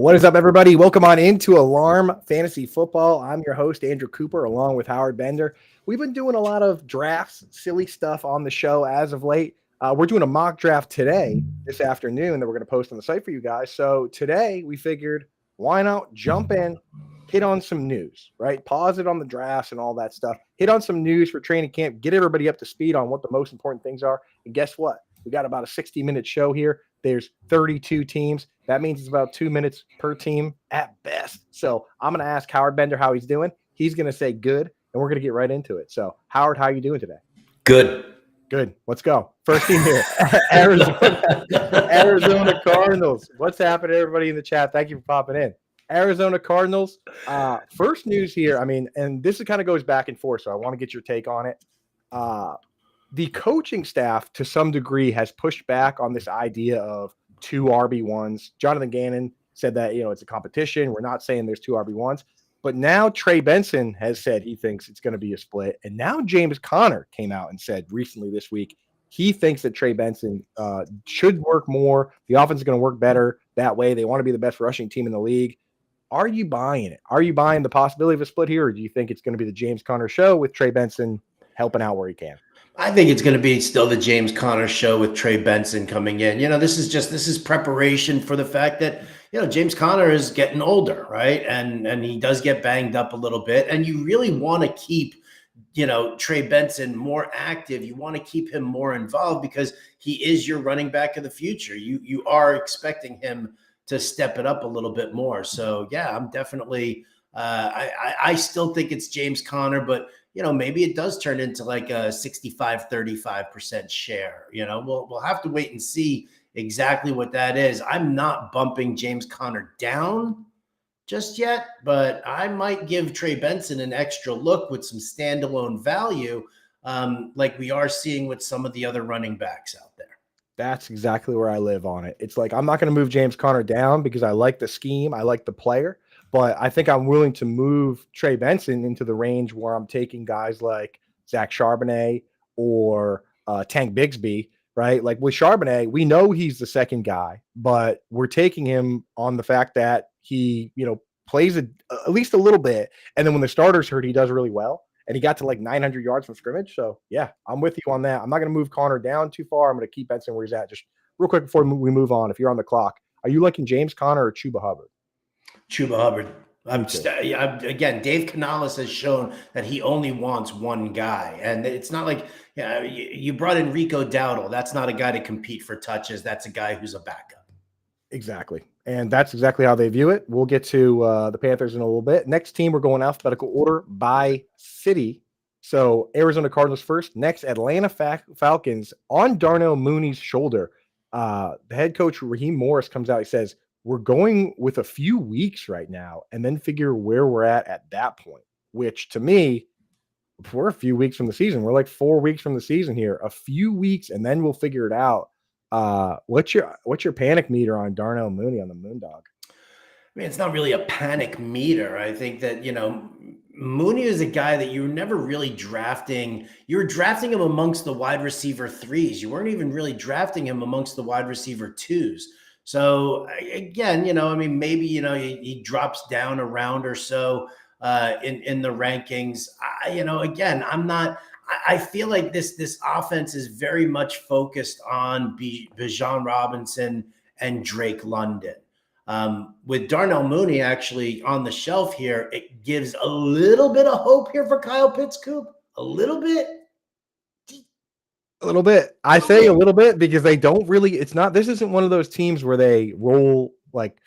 What is up, everybody? Welcome on into Alarm Fantasy Football. I'm your host, Andrew Cooper, along with Howard Bender. We've been doing a lot of drafts, silly stuff on the show as of late. We're doing a mock draft today, this afternoon, that we're going to post on the site for you guys. So today we figured, why not jump in, hit on some news, right? Pause it on the drafts and all that stuff. Hit on some news for training camp, get everybody up to speed on what the most important things are. And guess what? We got about a 60-minute show here. There's 32 teams. That means it's about 2 minutes per team at best. So I'm going to ask Howard Bender how he's doing. He's going to say good, and we're going to get right into it. So, Howard, how are you doing today? Good. Good. Let's go. First team here, Arizona Cardinals. What's happening, everybody in the chat? Thank you for popping in. Arizona Cardinals. First news here. I mean, and this kind of goes back and forth, so I want to get your take on it. The coaching staff, to some degree, has pushed back on this idea of two RB1s. Jonathan Gannon said that, it's a competition. We're not saying there's two RB1s. But now Trey Benson has said he thinks it's going to be a split. And now James Conner came out and said recently this week he thinks that Trey Benson should work more. The offense is going to work better that way. They want to be the best rushing team in the league. Are you buying it? Are you buying the possibility of a split here, or do you think it's going to be the James Conner show with Trey Benson helping out where he can? I think it's going to be still the James Conner show with Trey Benson coming in. This is preparation for the fact that, James Conner is getting older, right? And he does get banged up a little bit. And you really want to keep, Trey Benson more active. You want to keep him more involved because he is your running back of the future. You are expecting him to step it up a little bit more. So, yeah, I'm definitely I still think it's James Conner, but maybe it does turn into like a 65-35% share. We'll have to wait and see exactly what that is. I'm not bumping James Conner down just yet, but I might give Trey Benson an extra look with some standalone value, like we are seeing with some of the other running backs out there. That's exactly where I live on it. It's like I'm not going to move James Conner down because I like the scheme, I like the player. But I think I'm willing to move Trey Benson into the range where I'm taking guys like Zach Charbonnet or Tank Bigsby, right? Like with Charbonnet, we know he's the second guy, but we're taking him on the fact that he, plays at least a little bit. And then when the starter's hurt, he does really well. And he got to like 900 yards from scrimmage. So, yeah, I'm with you on that. I'm not going to move Conner down too far. I'm going to keep Benson where he's at. Just real quick before we move on, if you're on the clock, are you liking James Conner or Chuba Hubbard? Chuba Hubbard. Again, Dave Canales has shown that he only wants one guy. And it's not like you brought in Rico Dowdle. That's not a guy to compete for touches. That's a guy who's a backup. Exactly. And that's exactly how they view it. We'll get to the Panthers in a little bit. Next team, we're going alphabetical order by city. So Arizona Cardinals first. Next, Atlanta Falcons on Darnell Mooney's shoulder. The head coach, Raheem Morris, comes out. He says, we're going with a few weeks right now and then figure where we're at that point, which to me, we're a few weeks from the season. We're like 4 weeks from the season here, a few weeks, and then we'll figure it out. What's your panic meter on Darnell Mooney on the Moondog? I mean, it's not really a panic meter. I think that, Mooney is a guy that you were never really drafting. You were drafting him amongst the wide receiver threes. You weren't even really drafting him amongst the wide receiver twos. So again, maybe, he drops down a round or so in the rankings. I feel like this offense is very much focused on Bijan Robinson and Drake London. With Darnell Mooney actually on the shelf here, it gives a little bit of hope here for Kyle Pitts, Coop. A little bit. A little bit. I say a little bit because they don't really, this isn't one of those teams where they roll, like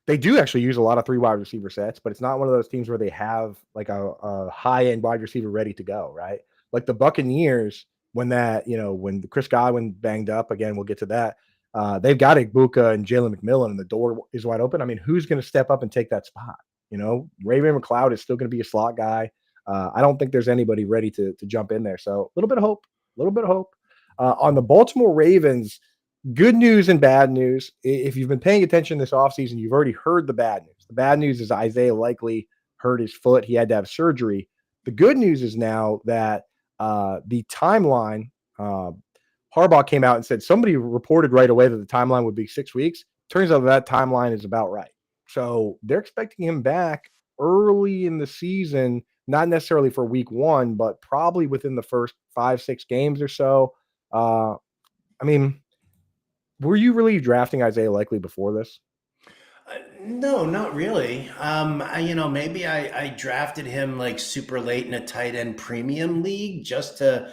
they do actually use a lot of 3 wide receiver sets, but it's not one of those teams where they have like a high-end wide receiver ready to go, right? Like the Buccaneers, when Chris Godwin banged up, again, we'll get to that. They've got Igbuka and Jalen McMillan and the door is wide open. I mean, who's going to step up and take that spot? Raven McLeod is still going to be a slot guy. I don't think there's anybody ready to jump in there. So a little bit of hope. On the Baltimore Ravens, good news and bad news. If you've been paying attention this offseason, you've already heard the bad news. The bad news is Isaiah likely hurt his foot. He had to have surgery. The good news is now that the timeline, Harbaugh came out and said somebody reported right away that the timeline would be 6 weeks. Turns out that timeline is about right. So they're expecting him back early in the season, not necessarily for week one, but probably within the first 5, 6 games or so. Uh, I mean, were you really drafting Isaiah Likely before this? No, not really. Maybe I drafted him like super late in a tight end premium league just to,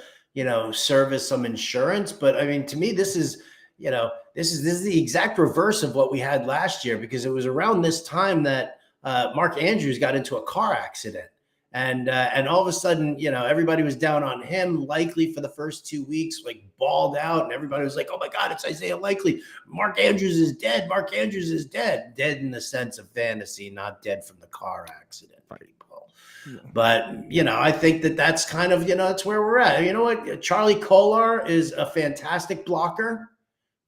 serve as some insurance. But I mean, to me, this is the exact reverse of what we had last year because it was around this time that Mark Andrews got into a car accident. And all of a sudden, everybody was down on him. Likely for the first 2 weeks, like balled out, and everybody was like, "Oh my God, it's Isaiah Likely." Mark Andrews is dead. Mark Andrews is dead. Dead in the sense of fantasy, not dead from the car accident, people. Yeah. But, I think that's kind of, that's where we're at. You know what? Charlie Kolar is a fantastic blocker.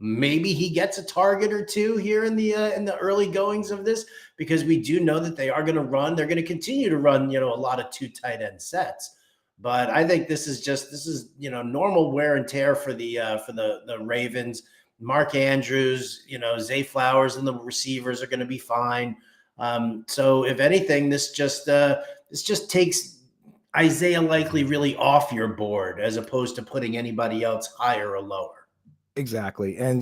Maybe he gets a target or two here in the early goings of this because we do know that they are going to run. They're going to continue to run, a lot of 2 tight end sets. But I think this is normal wear and tear for the Ravens. Mark Andrews, Zay Flowers and the receivers are going to be fine. So if anything, this just takes Isaiah Likely really off your board as opposed to putting anybody else higher or lower. Exactly. And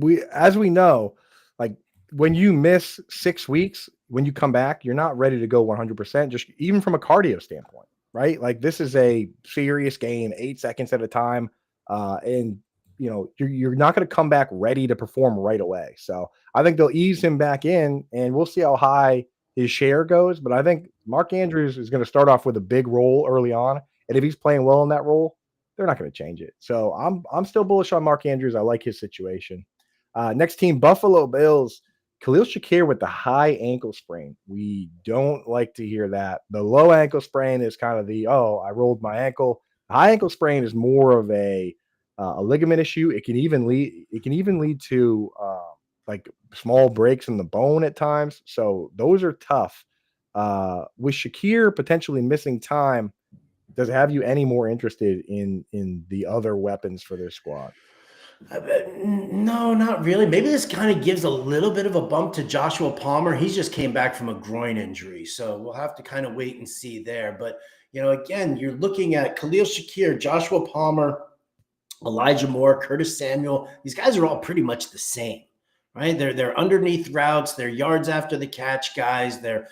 we know, like when you miss 6 weeks, when you come back, you're not ready to go 100%, just even from a cardio standpoint, right? Like this is a serious game, 8 seconds at a time. And you're not going to come back ready to perform right away. So I think they'll ease him back in and we'll see how high his share goes. But I think Mark Andrews is going to start off with a big role early on. And if he's playing well in that role, they're not going to change it. So I'm still bullish on Mark Andrews. I like his situation. Next team, Buffalo Bills. Khalil Shakir with the high ankle sprain. We don't like to hear that. The low ankle sprain is kind of I rolled my ankle. The high ankle sprain is more of a ligament issue. It can even lead to like small breaks in the bone at times. So those are tough. With Shakir potentially missing time, does it have you any more interested in the other weapons for their squad? No, not really. Maybe this kind of gives a little bit of a bump to Joshua Palmer. He's just came back from a groin injury, so we'll have to kind of wait and see there. But again, you're looking at Khalil Shakir, Joshua Palmer, Elijah Moore, Curtis Samuel. These guys are all pretty much the same, right? They're underneath routes, they're yards after the catch guys. They're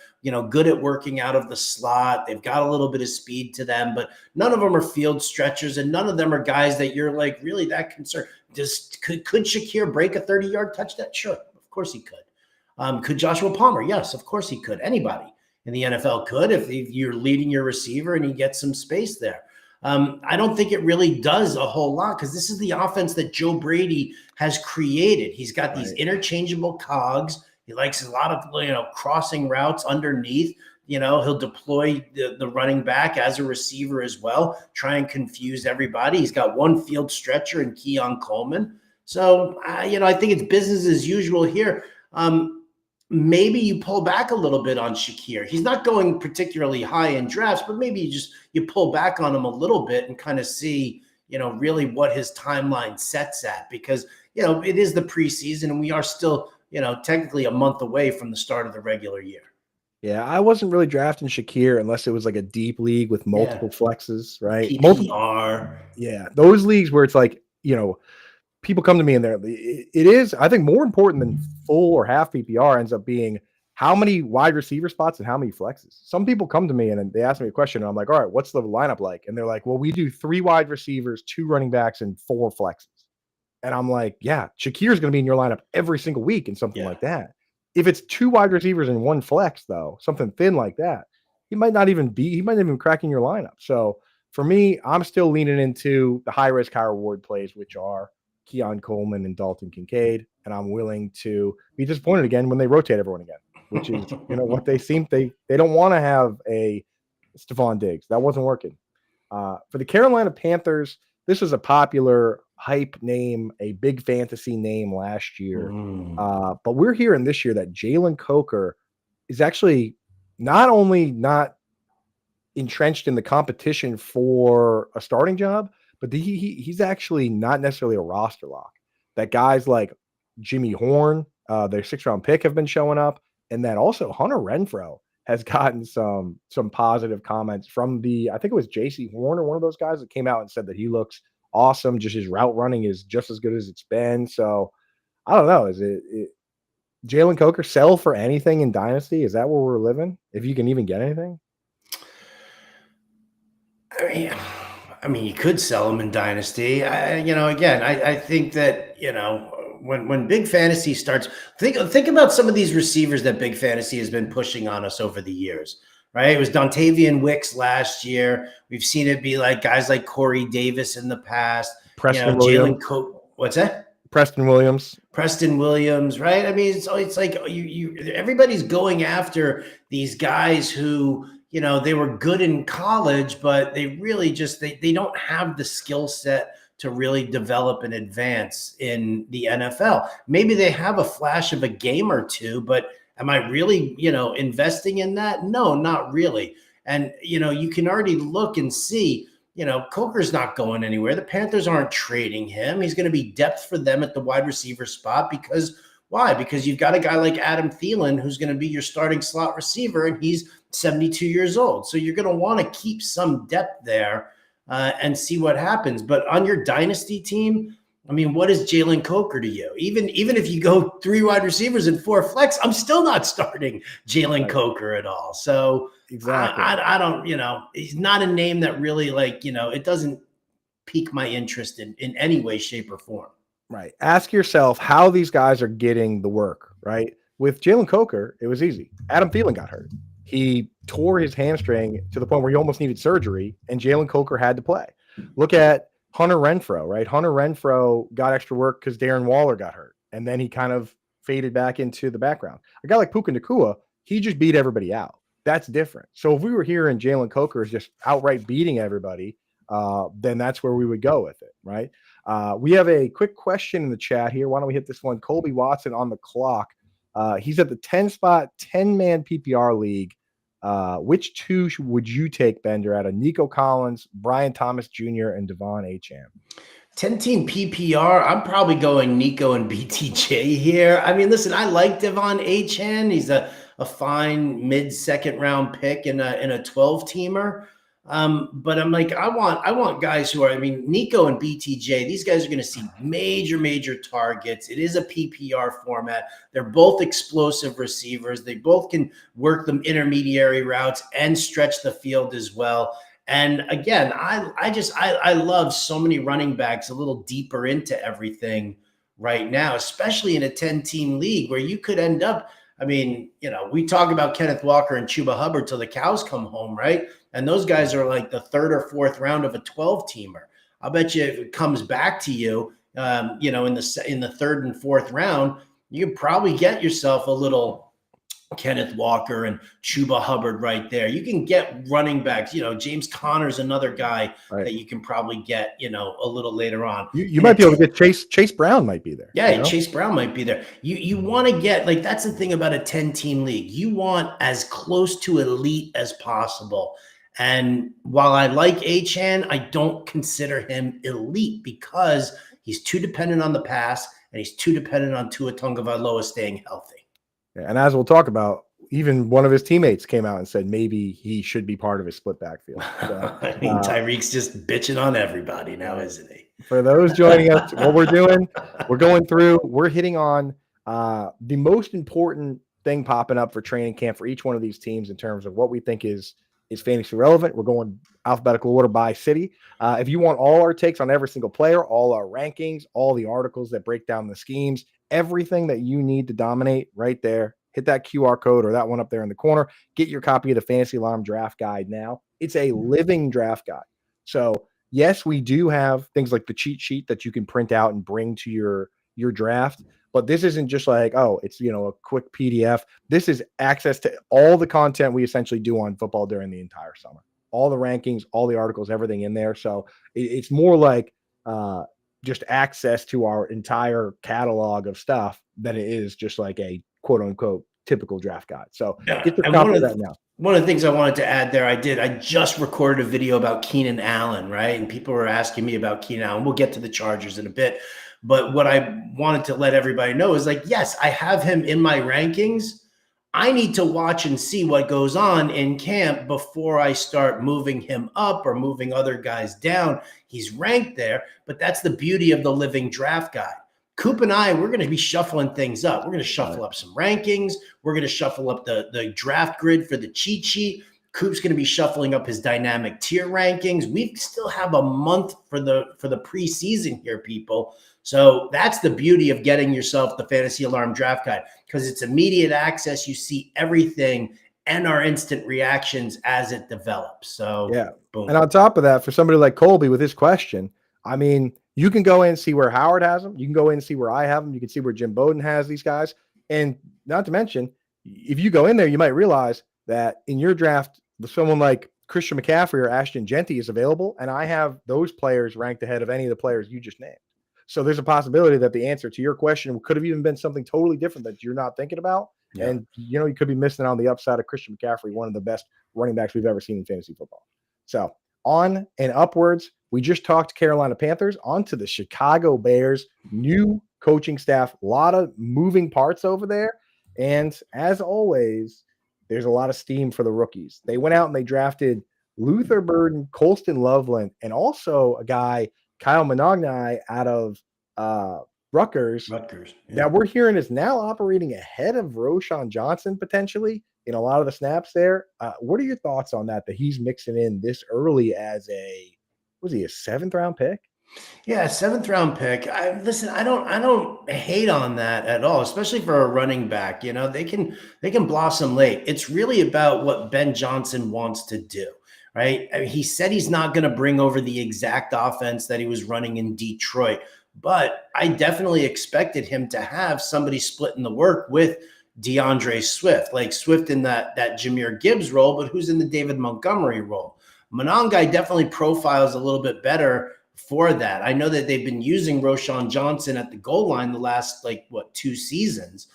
good at working out of the slot. They've got a little bit of speed to them, but none of them are field stretchers, and none of them are guys that you're like really that concerned. Could Shakir break a 30-yard touchdown? Sure, of course he could. Could Joshua Palmer? Yes, of course he could. Anybody in the NFL could if you're leading your receiver and he gets some space there. I don't think it really does a whole lot because this is the offense that Joe Brady has created. He's got these interchangeable cogs. He likes a lot of crossing routes underneath. He'll deploy the running back as a receiver as well, try and confuse everybody. He's got one field stretcher in Keon Coleman. So, I think it's business as usual here. Maybe you pull back a little bit on Shakir. He's not going particularly high in drafts, but maybe you pull back on him a little bit and kind of see, really what his timeline sets at because, it is the preseason and we are still, technically a month away from the start of the regular year. Yeah, I wasn't really drafting Shakir unless it was like a deep league with multiple flexes, right? PPR. Yeah, those leagues where it's like, people come to me and it is, I think, more important than full or half PPR ends up being how many wide receiver spots and how many flexes. Some people come to me and they ask me a question and I'm like, all right, what's the lineup like? And they're like, well, we do 3 wide receivers, 2 running backs, and 4 flexes. And I'm like, yeah, Shakir's going to be in your lineup every single week and something like that. If it's 2 wide receivers and 1 flex, though, something thin like that, he might not even crack in your lineup. So for me, I'm still leaning into the high risk, high reward plays, which are Keon Coleman and Dalton Kincaid. And I'm willing to be disappointed again when they rotate everyone again, which is, what they don't want to have a Stephon Diggs. That wasn't working. For the Carolina Panthers, this was a popular hype name, a big fantasy name last year. But we're hearing this year that Jalen Coker is actually not only not entrenched in the competition for a starting job, but he's actually not necessarily a roster lock. That guys like Jimmy Horn, their 6th round pick, have been showing up. And then also Hunter Renfro has gotten some positive comments from I think it was JC Horn or one of those guys that came out and said that he looks awesome. Just his route running is just as good as it's been. So I don't know. Is it Jalen Coker sell for anything in Dynasty? Is that where we're living? If you can even get anything? I mean, you could sell him in Dynasty. I think that, when Big Fantasy starts, think about some of these receivers that Big Fantasy has been pushing on us over the years, right? It was Dontavian Wicks last year. We've seen it be like guys like Corey Davis in the past. Preston Jalen Williams. What's that? Preston Williams, right? I mean, it's like everybody's going after these guys who, they were good in college, but they really just they don't have the skill set to really develop and advance in the NFL. Maybe they have a flash of a game or two, but am I really, investing in that? No, not really. And, you can already look and see, Coker's not going anywhere. The Panthers aren't trading him. He's going to be depth for them at the wide receiver spot because why? Because you've got a guy like Adam Thielen who's going to be your starting slot receiver, and he's 72 years old. So you're going to want to keep some depth there and see what happens. But on your dynasty team, I mean, what is Jalen Coker to you? Even if you go 3 wide receivers and 4 flex, I'm still not starting Jalen Coker at all. So exactly. I don't, he's not a name that really it doesn't pique my interest in any way, shape, or form. Right. Ask yourself how these guys are getting the work, right? With Jalen Coker, it was easy. Adam Thielen got hurt. He tore his hamstring to the point where he almost needed surgery, and Jalen Coker had to play. Look at Hunter Renfro, right? Hunter Renfro got extra work because Darren Waller got hurt, and then he kind of faded back into the background. A guy like Puka Nacua, he just beat everybody out. That's different. So if we were here and Jalen Coker is just outright beating everybody, then that's where we would go with it, right? We have a quick question in the chat here. Why don't we hit this one? Colby Watson on the clock. He's at the 10 spot, 10-man PPR league. Which 2 would you take, Bender, out of Nico Collins, Brian Thomas Jr., and Devon Achane? 10-team PPR, I'm probably going Nico and BTJ here. I mean, listen, I like Devon Achane. He's a fine mid-second round pick in a 12-teamer. But I'm like, I want guys who are, I mean, Nico and BTJ, these guys are going to see major targets. It is a PPR format. They're both explosive receivers. They both can work them intermediary routes and stretch the field as well. And again, I love so many running backs a little deeper into everything right now, especially in a 10-team league where you could end up, I mean, we talk about Kenneth Walker and Chuba Hubbard till the cows come home, right? And those guys are like the 3rd or 4th round of a 12-teamer. I'll bet you if it comes back to you, in the 3rd and 4th round, you could probably get yourself a little Kenneth Walker and Chuba Hubbard right there. You can get running backs. James Conner's another guy that you can probably get, a little later on. You might be able to get Chase Brown might be there. Yeah, Chase Brown might be there. You want to get, like, that's the thing about a 10-team league. You want as close to elite as possible. And while I like Achane, I don't consider him elite because he's too dependent on the pass and he's too dependent on Tua Tagovailoa staying healthy. And as we'll talk about, even one of his teammates came out and said maybe he should be part of his split backfield. So, I mean, Tyreek's just bitching on everybody now, isn't he? For those joining us, what we're doing, we're hitting on the most important thing popping up for training camp for each one of these teams in terms of what we think is fantasy relevant. We're going alphabetical order by city. If you want all our takes on every single player, all our rankings, all the articles that break down the schemes, everything that you need to dominate right there, hit that QR code or that one up there in the corner. Get your copy of the Fantasy Alarm Draft Guide now. It's a living draft guide. So yes, we do have things like the cheat sheet that you can print out and bring to your draft. But this isn't just like, oh, it's, a quick PDF. This is access to all the content we essentially do on football during the entire summer. All the rankings, all the articles, everything in there. So it's more like just access to our entire catalog of stuff than it is just like a quote unquote typical draft guide. So get the copy of that now. One of the things I wanted to add there, I just recorded a video about Keenan Allen, right? And people were asking me about Keenan Allen. We'll get to the Chargers in a bit. But what I wanted to let everybody know is, like, yes, I have him in my rankings. I need to watch and see what goes on in camp before I start moving him up or moving other guys down. He's ranked there, but that's the beauty of the living draft guide. Coop and I, we're going to be shuffling things up. We're going to shuffle up some rankings. We're going to shuffle up the draft grid for the cheat sheet. Coop's going to be shuffling up his dynamic tier rankings. We still have a month for the preseason here, people. So that's the beauty of getting yourself the Fantasy Alarm Draft Guide, because it's immediate access. You see everything and our instant reactions as it develops. So yeah. boom. And on top of that, for somebody like Colby with his question, I mean, you can go in and see where Howard has them. You can go in and see where I have them. You can see where Jim Bowden has these guys. And not to mention, if you go in there, you might realize that in your draft, someone like Christian McCaffrey or Ashton Genty is available, and I have those players ranked ahead of any of the players you just named. So there's a possibility that the answer to your question could have even been something totally different that you're not thinking about. Yeah. And, you know, you could be missing on the upside of Christian McCaffrey, one of the best running backs we've ever seen in fantasy football. So on and upwards, we just talked Carolina Panthers, on to the Chicago Bears, new coaching staff, a lot of moving parts over there. And as always, there's a lot of steam for the rookies. They went out and they drafted Luther Burden, Colston Loveland, and also a guy, Kyle Monogny, out of Rutgers, yeah. That we're hearing is now operating ahead of Roschon Johnson potentially in a lot of the snaps there. What are your thoughts on that he's mixing in this early as a 7th round pick? Yeah, 7th round pick. Listen, I don't hate on that at all, especially for a running back. You know, they can blossom late. It's really about what Ben Johnson wants to do, right? I mean, he said he's not going to bring over the exact offense that he was running in Detroit, but I definitely expected him to have somebody splitting the work with DeAndre Swift, like Swift in that Jahmyr Gibbs role, but who's in the David Montgomery role. Monongai definitely profiles a little bit better for that. I know that they've been using Roschon Johnson at the goal line the last 2 seasons,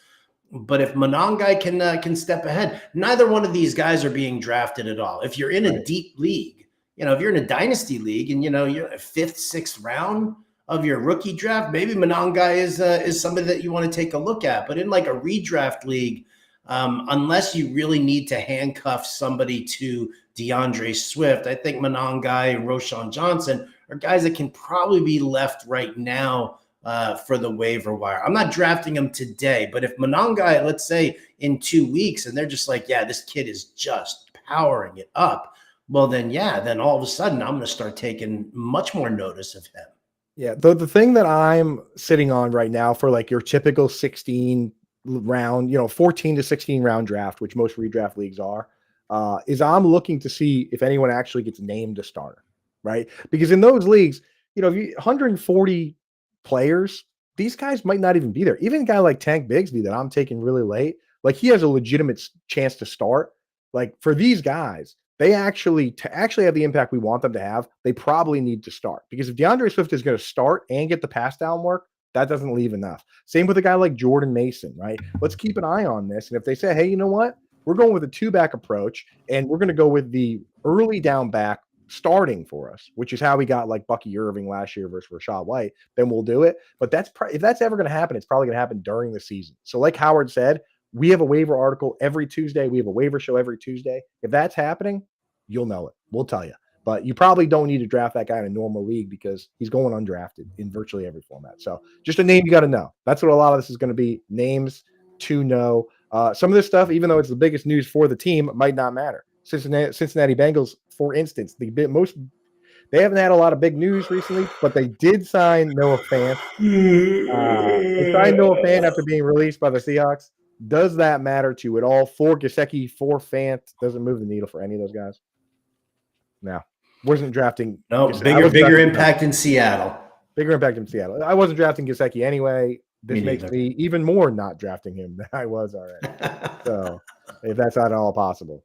but if Monongai can step ahead, neither one of these guys are being drafted at all. If you're in a deep league, you know, if you're in a dynasty league and, you know, you're a 5th, 6th round of your rookie draft, maybe Monongai is somebody that you want to take a look at. But in like a redraft league, unless you really need to handcuff somebody to DeAndre Swift, I think Monongai and Roschon Johnson are guys that can probably be left right now for the waiver wire. I'm not drafting them today, but if Monongai, let's say in 2 weeks, and they're just like, yeah, this kid is just powering it up, well, then all of a sudden I'm going to start taking much more notice of him. Yeah, the thing that I'm sitting on right now for like your typical 16 round, you know, 14 to 16 round draft, which most redraft leagues are, is I'm looking to see if anyone actually gets named a starter, right? Because in those leagues, you know, if you 140 players, these guys might not even be there. Even a guy like Tank Bigsby that I'm taking really late, like he has a legitimate chance to start. Like for these guys, they actually have the impact we want them to have, they probably need to start. Because if DeAndre Swift is going to start and get the pass down work, that doesn't leave enough. Same with a guy like Jordan Mason, right? Let's keep an eye on this. And if they say, hey, you know what? We're going with a 2-back approach, and we're going to go with the early down back starting for us, which is how we got like Bucky Irving last year versus Rachaad White, then we'll do it. But if that's ever going to happen, it's probably going to happen during the season. So like Howard said, we have a waiver article every Tuesday. We have a waiver show every Tuesday. If that's happening, you'll know it. We'll tell you. But you probably don't need to draft that guy in a normal league because he's going undrafted in virtually every format. So just a name you got to know. That's what a lot of this is going to be, names to know. Some of this stuff, even though it's the biggest news for the team, might not matter. Cincinnati Bengals, for instance, they haven't had a lot of big news recently, but they did sign Noah Fant. They signed Noah Fant after being released by the Seahawks. Does that matter to you at all? For Gesicki, for Fant, doesn't move the needle for any of those guys. No, wasn't drafting. No, bigger impact in Seattle. Bigger impact in Seattle. I wasn't drafting Gesicki anyway. This makes me even more not drafting him than I was already. So if that's not at all possible.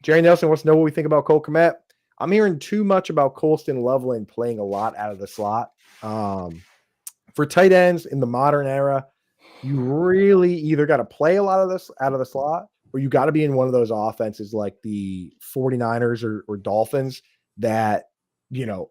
Jerry Nelson wants to know what we think about Cole Kmet. I'm hearing too much about Colston Loveland playing a lot out of the slot. For tight ends in the modern era, you really either got to play a lot of this out of the slot, or you got to be in one of those offenses like the 49ers or Dolphins that, you know,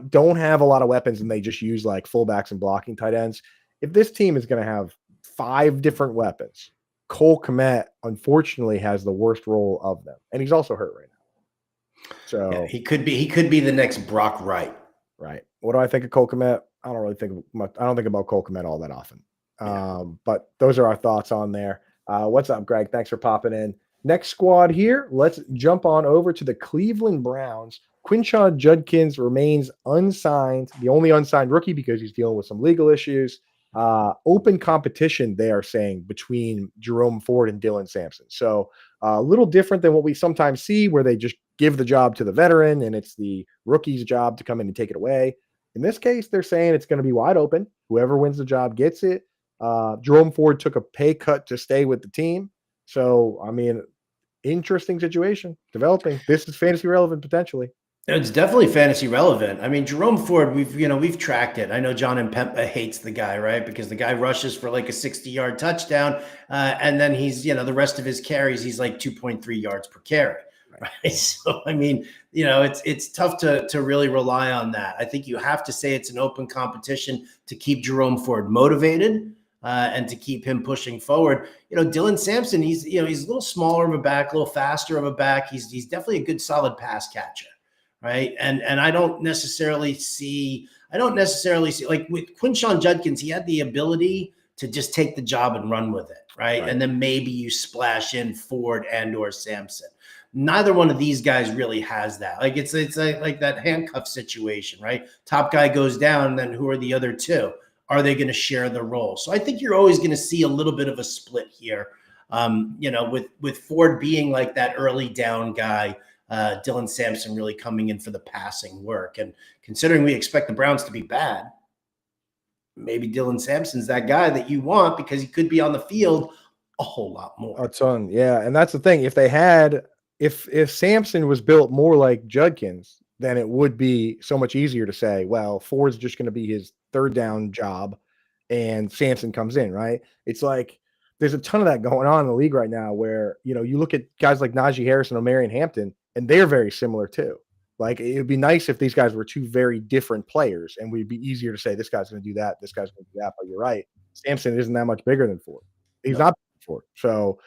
don't have a lot of weapons and they just use like fullbacks and blocking tight ends. If this team is going to have 5 different weapons, Cole Kmet, unfortunately, has the worst role of them, and he's also hurt right now. Yeah, So he could be the next Brock Wright. right. What do I think of Cole Kmet? I don't really think much. I don't think about Cole Kmet all that often. Yeah. But those are our thoughts on there. What's up, Greg? Thanks for popping in. Next squad here. Let's jump on over to the Cleveland Browns. Quinshon Judkins remains unsigned, the only unsigned rookie because he's dealing with some legal issues. Open competition, they are saying, between Jerome Ford and Dylan Sampson. So a little different than what we sometimes see, where they just give the job to the veteran and it's the rookie's job to come in and take it away. In this case, they're saying it's going to be wide open. Whoever wins the job gets it. Jerome Ford took a pay cut to stay with the team. So, I mean, interesting situation developing. This is fantasy relevant potentially. It's definitely fantasy relevant. I mean, Jerome Ford, we've tracked it. I know John and Pempa hates the guy, right? Because the guy rushes for like a 60-yard touchdown, and then he's, the rest of his carries, he's like 2.3 yards per carry, right? So, I mean, it's tough to really rely on that. I think you have to say it's an open competition to keep Jerome Ford motivated. And to keep him pushing forward. Dylan Sampson, he's a little smaller of a back, a little faster of a back. He's definitely a good solid pass catcher. Right. And I don't necessarily see like with Quinshon Judkins, he had the ability to just take the job and run with it. Right. And then maybe you splash in Ford and or Sampson. Neither one of these guys really has that. Like it's like that handcuff situation, right? Top guy goes down, and then who are the other two? Are they going to share the role? So I think you're always going to see a little bit of a split here. With Ford being like that early down guy, Dylan Sampson really coming in for the passing work. And considering we expect the Browns to be bad, maybe Dylan Sampson's that guy that you want because he could be on the field a whole lot more. A ton, yeah. And that's the thing. If Sampson was built more like Judkins, then it would be so much easier to say, well, Ford's just going to be his third down job and Sampson comes in, right? It's like there's a ton of that going on in the league right now where, you look at guys like Najee Harris and Omarion Hampton, and they're very similar too. Like it would be nice if these guys were two very different players and we'd be easier to say this guy's going to do that, this guy's going to do that. But you're right. Sampson isn't that much bigger than Ford. He's not Ford. So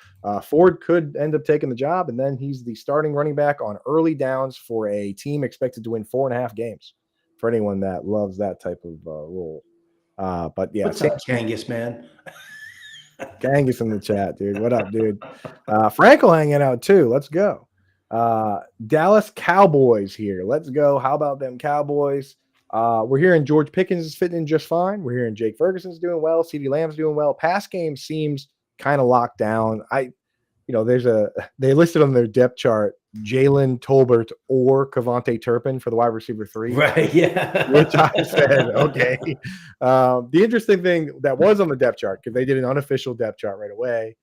Ford could end up taking the job, and then he's the starting running back on early downs for a team expected to win 4.5 games for anyone that loves that type of role. But yeah, what's up, Kangas, man? Kangas in the chat, dude. What up, dude? Franco hanging out too. Let's go. Dallas Cowboys here. Let's go. How about them Cowboys? We're hearing George Pickens is fitting in just fine. We're hearing Jake Ferguson's doing well. CeeDee Lamb's doing well. Pass game seems kind of locked down. They listed on their depth chart Jalen Tolbert or Kavontae Turpin for the wide receiver 3. Right. Yeah. Which I said, okay. The interesting thing that was on the depth chart, because they did an unofficial depth chart right away.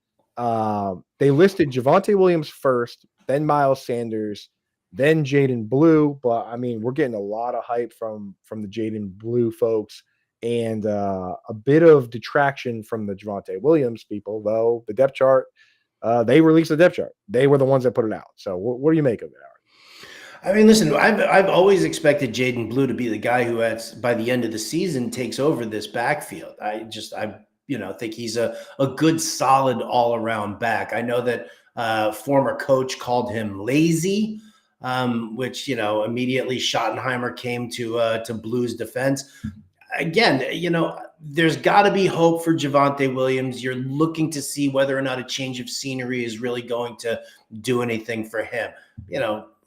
They listed Javonte Williams first, then Miles Sanders, then Jaden Blue. But I mean, we're getting a lot of hype from the Jaden Blue folks and a bit of detraction from the Javonte Williams people, though the depth chart, they released the depth chart. They were the ones that put it out. So what do you make of it, Aaron? I mean, listen, I've always expected Jaden Blue to be the guy who by the end of the season takes over this backfield. I think he's a good, solid all-around back. I know that former coach called him lazy, which, immediately Schottenheimer came to Blue's defense. Again, there's got to be hope for Javonte Williams. You're looking to see whether or not a change of scenery is really going to do anything for him.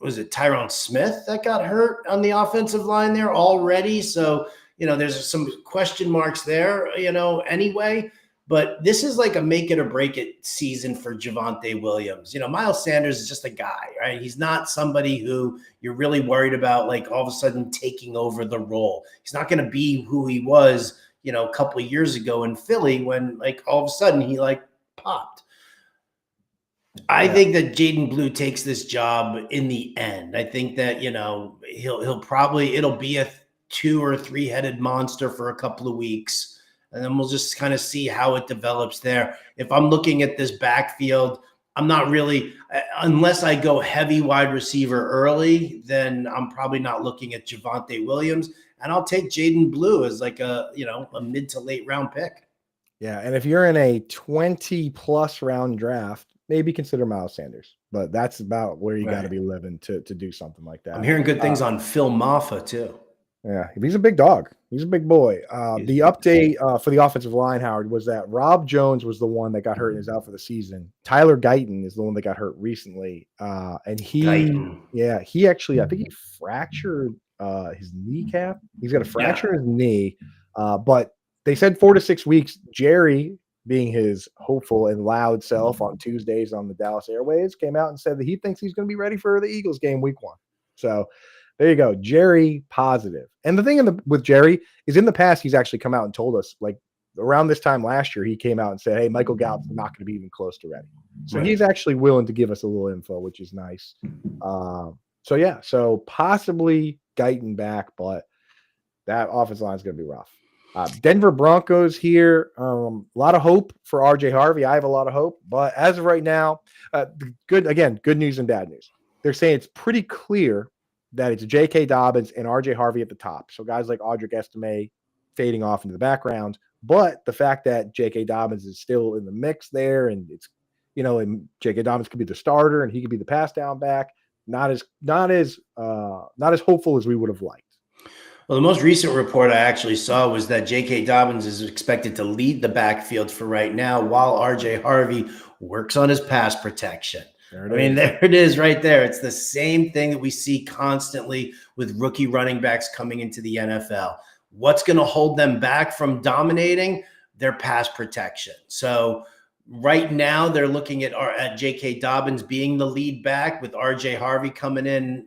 Was it Tyron Smith that got hurt on the offensive line there already? So, there's some question marks there, anyway. But this is like a make it or break it season for Javonte Williams. Miles Sanders is just a guy, right? He's not somebody who you're really worried about, like all of a sudden taking over the role. He's not going to be who he was, a couple of years ago in Philly when like all of a sudden he like popped. I think that Jaden Blue takes this job in the end. I think that, he'll probably, it'll be a 2 or 3 headed monster for a couple of weeks. And then we'll just kind of see how it develops there. If I'm looking at this backfield, I'm not really, unless I go heavy wide receiver early, then I'm probably not looking at Javonte Williams. And I'll take Jaden Blue as like a mid to late round pick. Yeah, and if you're in a 20+ round draft, maybe consider Miles Sanders. But that's about where you got to Right. be living to do something like I'm that. hearing good things on Phil Maffa too. Yeah, he's a big dog. He's a big boy. He's The big. update for the offensive line, Howard, was that Rob Jones was the one that got hurt and is out for the season. Tyler Guyton is the one that got hurt recently, and Guyton. he actually, I think he fractured his kneecap. He's got a Yeah. fracture in his knee, but they said 4 to 6 weeks. Jerry, being his hopeful and loud self on Tuesdays on the Dallas Airwaves, came out and said that he thinks he's going to be ready for the Eagles game week 1. So there you go, Jerry positive. And the thing with Jerry is, in the past, he's actually come out and told us, like around this time last year, he came out and said, "Hey, Michael Gallup's not going to be even close to ready." So Right. he's actually willing to give us a little info, which is nice. So yeah, so possibly Guyton back, but that offensive line is going to be rough. Denver Broncos here. A lot of hope for RJ Harvey. I have a lot of hope, but as of right now, good news and bad news. They're saying it's pretty clear that it's J.K. Dobbins and RJ Harvey at the top. So guys like Audric Estime fading off into the background. But the fact that J.K. Dobbins is still in the mix there, and it's, and J.K. Dobbins could be the starter and he could be the pass down back. Not as hopeful as we would have liked. Well, the most recent report I actually saw was that J.K. Dobbins is expected to lead the backfield for right now, while R.J. Harvey works on his pass protection. There it is right there. It's the same thing that we see constantly with rookie running backs coming into the NFL. What's going to hold them back from dominating? Their pass protection. So right now they're looking at J.K. Dobbins being the lead back, with R.J. Harvey coming in,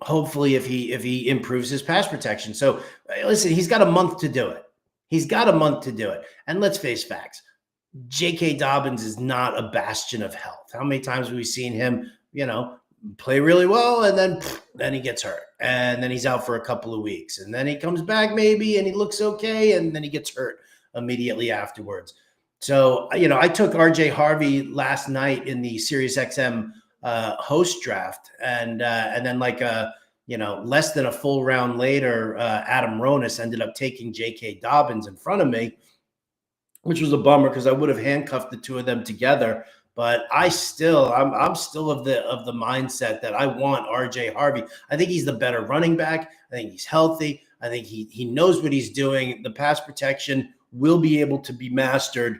hopefully if he improves his pass protection. So listen, he's got a month to do it. And let's face facts. J.K. Dobbins is not a bastion of health. How many times have we seen him, play really well, and then he gets hurt, and then he's out for a couple of weeks, and then he comes back maybe and he looks okay, and then he gets hurt immediately afterwards. So, I took RJ Harvey last night in the SiriusXM host draft, and then less than a full round later, Adam Ronis ended up taking J.K. Dobbins in front of me, which was a bummer because I would have handcuffed the two of them together. But I'm still of the mindset that I want RJ Harvey. I think he's the better running back. I think he's healthy. I think he knows what he's doing. The pass protection will be able to be mastered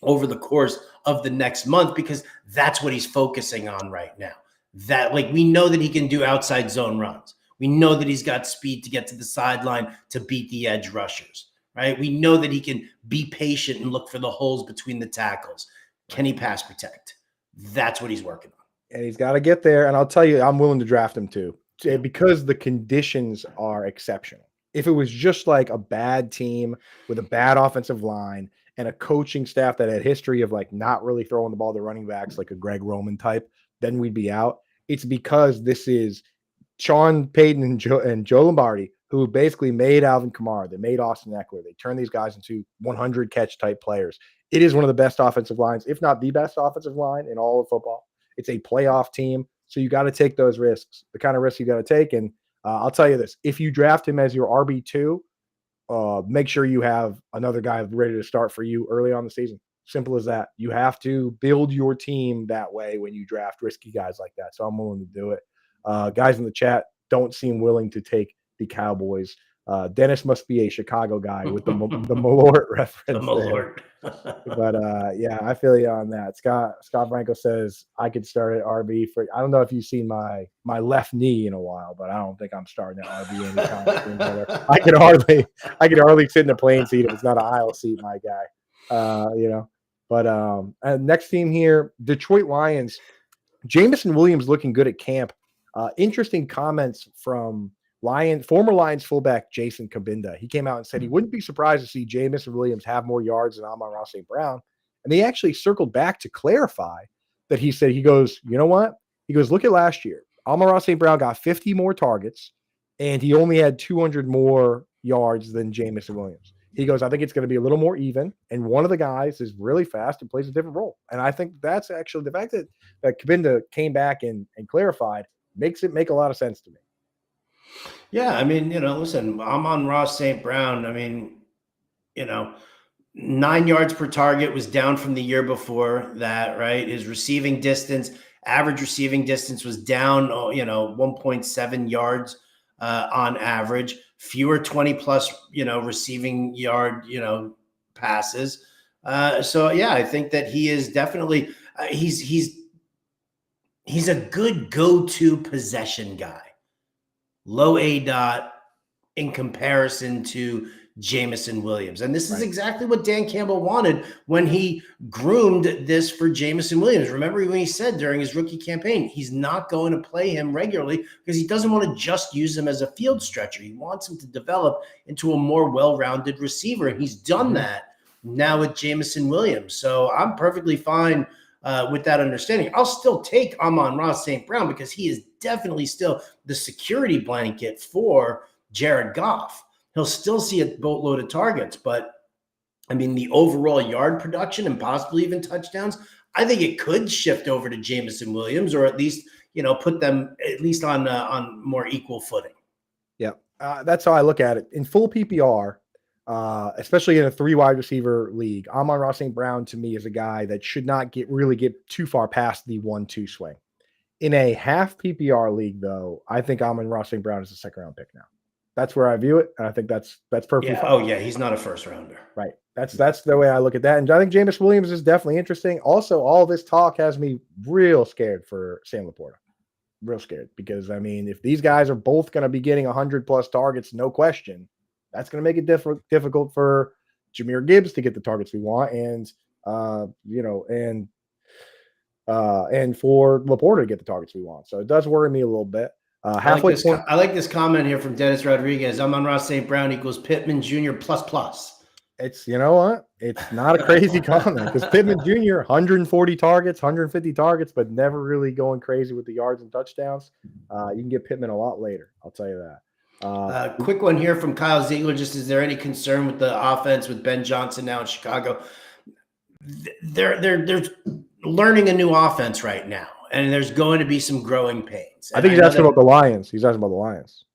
over the course of the next month, because that's what he's focusing on right now. That, we know that he can do outside zone runs. We know that he's got speed to get to the sideline to beat the edge rushers, right? We know that he can be patient and look for the holes between the tackles. Can he pass protect? That's what he's working on. And he's got to get there. And I'll tell you, I'm willing to draft him too, because the conditions are exceptional. If it was just like a bad team with a bad offensive line and a coaching staff that had history of not really throwing the ball to running backs, like a Greg Roman type, then we'd be out. It's because this is Sean Payton and Joe Lombardi, who basically made Alvin Kamara. They made Austin Eckler. They turned these guys into 100 catch type players. It is one of the best offensive lines, if not the best offensive line in all of football. It's a playoff team. So you got to take those risks, the kind of risks you got to take. And I'll tell you this, if you draft him as your RB2, make sure you have another guy ready to start for you early on the season. Simple as that. You have to build your team that way when you draft risky guys like that. So I'm willing to do it. Guys in the chat don't seem willing to take the Cowboys. Dennis must be a Chicago guy with the Malort reference. The Malort. But yeah, I feel you on that. Scott Franco says I could start at RB for. I don't know if you've seen my left knee in a while, but I don't think I'm starting at RB anytime soon. I could hardly sit in a plane seat if it's not an aisle seat, my guy. But next team here, Detroit Lions. Jameson Williams looking good at camp. Interesting comments from former Lions fullback Jason Kabinda. He came out and said he wouldn't be surprised to see Jameson Williams have more yards than Amon-Ra St. Brown. And he actually circled back to clarify that he goes, you know what? He goes, look at last year. Amon-Ra St. Brown got 50 more targets, and he only had 200 more yards than Jameson Williams. He goes, I think it's going to be a little more even. And one of the guys is really fast and plays a different role. And I think that's actually the fact that Kabinda came back and clarified makes it make a lot of sense to me. Yeah, listen, Amon-Ra St. Brown, you know, 9 yards per target was down from the year before that, right? His receiving distance, average receiving distance was down, 1.7 yards on average, fewer 20 plus, receiving yard, passes. So yeah, I think that he is definitely he's a good go-to possession guy, low A dot in comparison to Jameson Williams. And this is Right. exactly what Dan Campbell wanted when he groomed this for Jameson Williams. Remember when he said during his rookie campaign, he's not going to play him regularly because he doesn't want to just use him as a field stretcher. He wants him to develop into a more well-rounded receiver. And he's done that now with Jameson Williams. So I'm perfectly fine with that understanding. I'll still take Amon-Ra St. Brown because he is definitely still the security blanket for Jared Goff. He'll still see a boatload of targets, but I mean, the overall yard production and possibly even touchdowns, I think it could shift over to Jameson Williams, or at least, put them at least on more equal footing. Yeah, that's how I look at it. In full PPR, especially in a 3 wide receiver league, Amon-Ra St. Brown to me is a guy that should not really get too far past the 1-2 swing. In a half PPR league, though, I think Amon-Ra St. Brown is a second round pick now. That's where I view it, and I think that's perfectly fine. Oh yeah, he's not a first rounder. Right. That's the way I look at that. And I think Jameis Williams is definitely interesting. Also, all this talk has me real scared for Sam Laporta. Real scared because, I mean, if these guys are both going to be getting 100+ targets, no question, that's going to make it difficult for Jahmyr Gibbs to get the targets we want, and and for Laporta to get the targets we want. So it does worry me a little bit. Halfway point. I like this comment here from Dennis Rodriguez. Amon-Ra St. Brown equals Pittman Jr. plus. It's, you know what? It's not a crazy comment because Pittman Jr. 140 targets, 150 targets, but never really going crazy with the yards and touchdowns. You can get Pittman a lot later. I'll tell you that. Quick one here from Kyle Ziegler. Just, is there any concern with the offense with Ben Johnson now in Chicago? They're learning a new offense right now, and there's going to be some growing pains. I think he's asking about the Lions. He's asking about the Lions.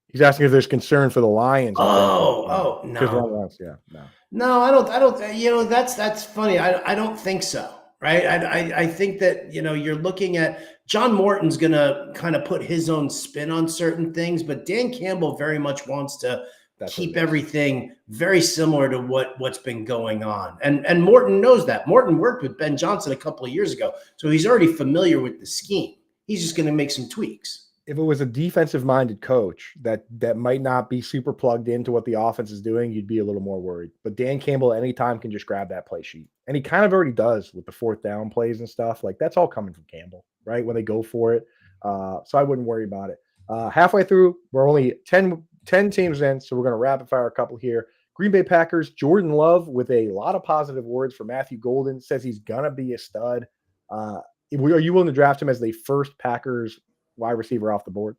He's asking if there's concern for the Lions. No. No, I don't. That's funny. I don't think so. Right. I think that, you're looking at John Morton's going to kind of put his own spin on certain things, but Dan Campbell very much wants to keep everything very similar to what's been going on. And Morton knows that. Morton worked with Ben Johnson a couple of years ago, so he's already familiar with the scheme. He's just going to make some tweaks. If it was a defensive-minded coach that might not be super plugged into what the offense is doing, you'd be a little more worried. But Dan Campbell anytime can just grab that play sheet. And he kind of already does with the 4th down plays and stuff. Like, that's all coming from Campbell, right, when they go for it. So I wouldn't worry about it. Halfway through, we're only 10 teams in, so we're going to rapid fire a couple here. Green Bay Packers, Jordan Love with a lot of positive words for Matthew Golden, says he's going to be a stud. Are you willing to draft him as the first Packers wide receiver off the board?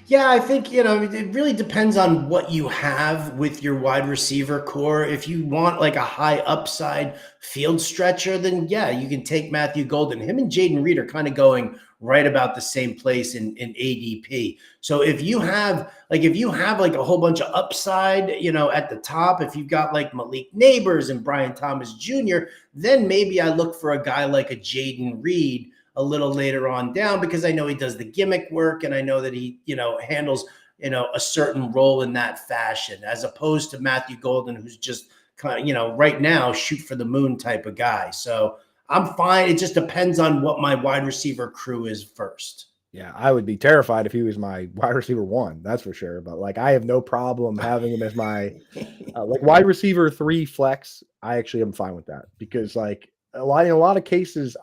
Yeah, I think, it really depends on what you have with your wide receiver core. If you want like a high upside field stretcher, then yeah, you can take Matthew Golden. Him and Jaden Reed are kind of going right about the same place in ADP. So if you have like a whole bunch of upside, at the top, if you've got like Malik Neighbors and Brian Thomas Jr., then maybe I look for a guy like a Jaden Reed a little later on down, because I know he does the gimmick work and I know that he, handles, a certain role in that fashion, as opposed to Matthew Golden, who's just kind of, right now, shoot for the moon type of guy. So I'm fine. It just depends on what my wide receiver crew is first. Yeah, I would be terrified if he was my wide receiver 1, that's for sure. But like, I have no problem having him as my like wide receiver 3 flex. I actually am fine with that because like in a lot of cases,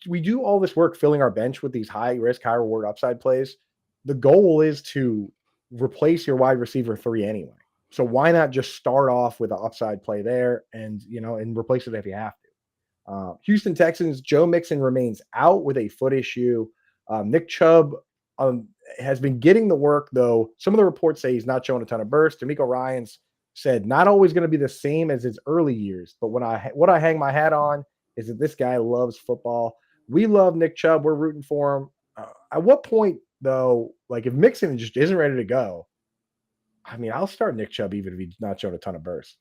we do all this work filling our bench with these high risk, high reward upside plays. The goal is to replace your wide receiver 3 anyway. So why not just start off with an upside play there and replace it if you have to. Houston Texans, Joe Mixon remains out with a foot issue. Nick Chubb has been getting the work, though. Some of the reports say he's not showing a ton of burst. D'Amico Ryans said not always going to be the same as his early years, but what I hang my hat on is that this guy loves football. We love Nick Chubb. We're rooting for him. At what point, though, like if Mixon just isn't ready to go, I mean, I'll start Nick Chubb even if he's not showing a ton of bursts.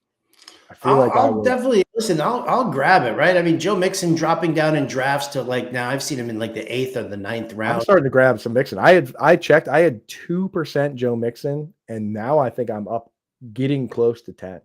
I feel I'll, like I I'll would. definitely listen. I'll grab it, right? I mean, Joe Mixon dropping down in drafts to like now I've seen him in like the 8th or the 9th I'm round. starting to grab some Mixon. I checked. I had 2% Joe Mixon, and now I think I'm up, getting close to 10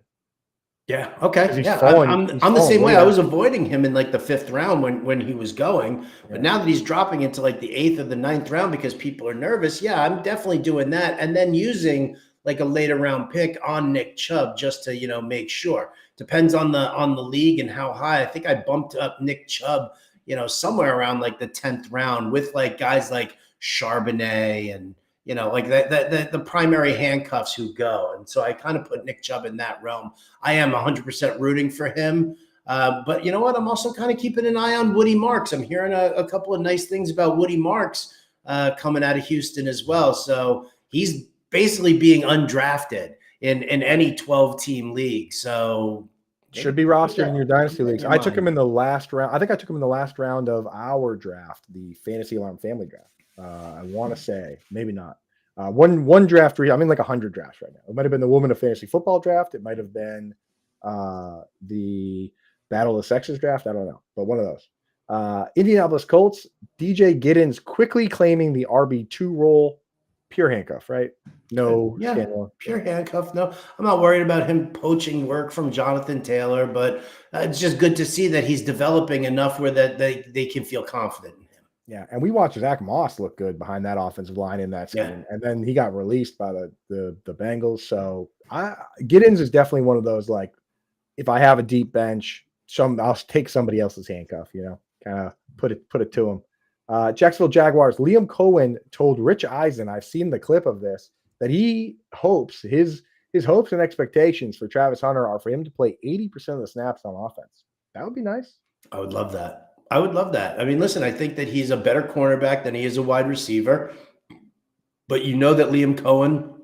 Yeah. because Okay. he's Yeah. falling. I'm He's I'm the falling same way way. I down. was avoiding him in like the 5th round when he was going, but Yeah. now that he's dropping into like the 8th or the 9th round because people are nervous, yeah, I'm definitely doing that, and then using like a later round pick on Nick Chubb just to make sure. Depends on the league and how high. I think I bumped up Nick Chubb, somewhere around like the 10th round with like guys like Charbonnet and like the primary handcuffs who go, and so I kind of put Nick Chubb in that realm. I am 100% rooting for him. But you know what? I'm also kind of keeping an eye on Woody Marks. I'm hearing a couple of nice things about Woody Marks coming out of Houston as well. So he's basically being undrafted in any 12-team league. So Should be keep rostered in that your dynasty leagues. in your I took him mind. in the last round. I think I took him in the last round of our draft, the Fantasy Alarm Family Draft. I want to say maybe not. One draft. I'm in like 100 drafts right now. It might have been the Woman of Fantasy Football draft. It might have been the Battle of the Sexes draft. I don't know, but one of those. Indianapolis Colts. DJ Giddens quickly claiming the RB2 role. Pure handcuff, right? No Yeah, scandal. pure handcuff. No, I'm not worried about him poaching work from Jonathan Taylor, but it's just good to see that he's developing enough where that they can feel confident in him. Yeah, and we watched Zach Moss look good behind that offensive line in that Yeah. scheme, and then he got released by the Bengals. So Giddens is definitely one of those, like, if I have a deep bench, I'll take somebody else's handcuff, kind of put it to him. Jacksonville Jaguars. Liam Cohen told Rich Eisen, I've seen the clip of this, that he hopes his hopes and expectations for Travis Hunter are for him to play 80% of the snaps on offense. That would be nice. I would love that. I would love that. I mean, listen, I think that he's a better cornerback than he is a wide receiver, but you know that Liam Cohen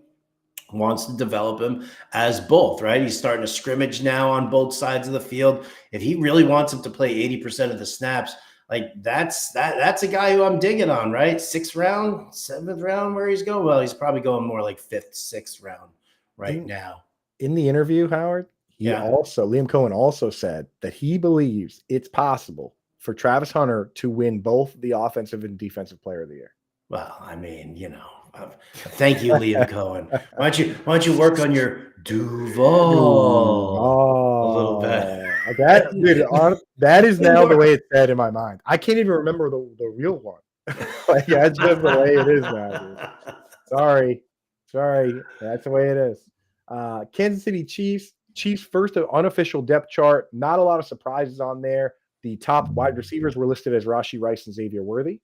wants to develop him as both, right? He's starting to scrimmage now on both sides of the field. If he really wants him to play 80% of the snaps, like that's a guy who I'm digging on, right? 6th round, 7th round, where he's going. Well, he's probably going more like 5th, 6th round right In now. in the interview, Howard, Yeah. Liam Cohen also said that he believes it's possible for Travis Hunter to win both the offensive and defensive player of the year. Well, I mean, thank you, Liam Cohen. Why don't you work on your Duval a little bit? That is now the way it's said in my mind. I can't even remember the real one. Like, that's just the way it is now, dude. Sorry. That's the way it is. Kansas City Chiefs first unofficial depth chart. Not a lot of surprises on there. The top wide receivers were listed as Rashee Rice and Xavier Worthy,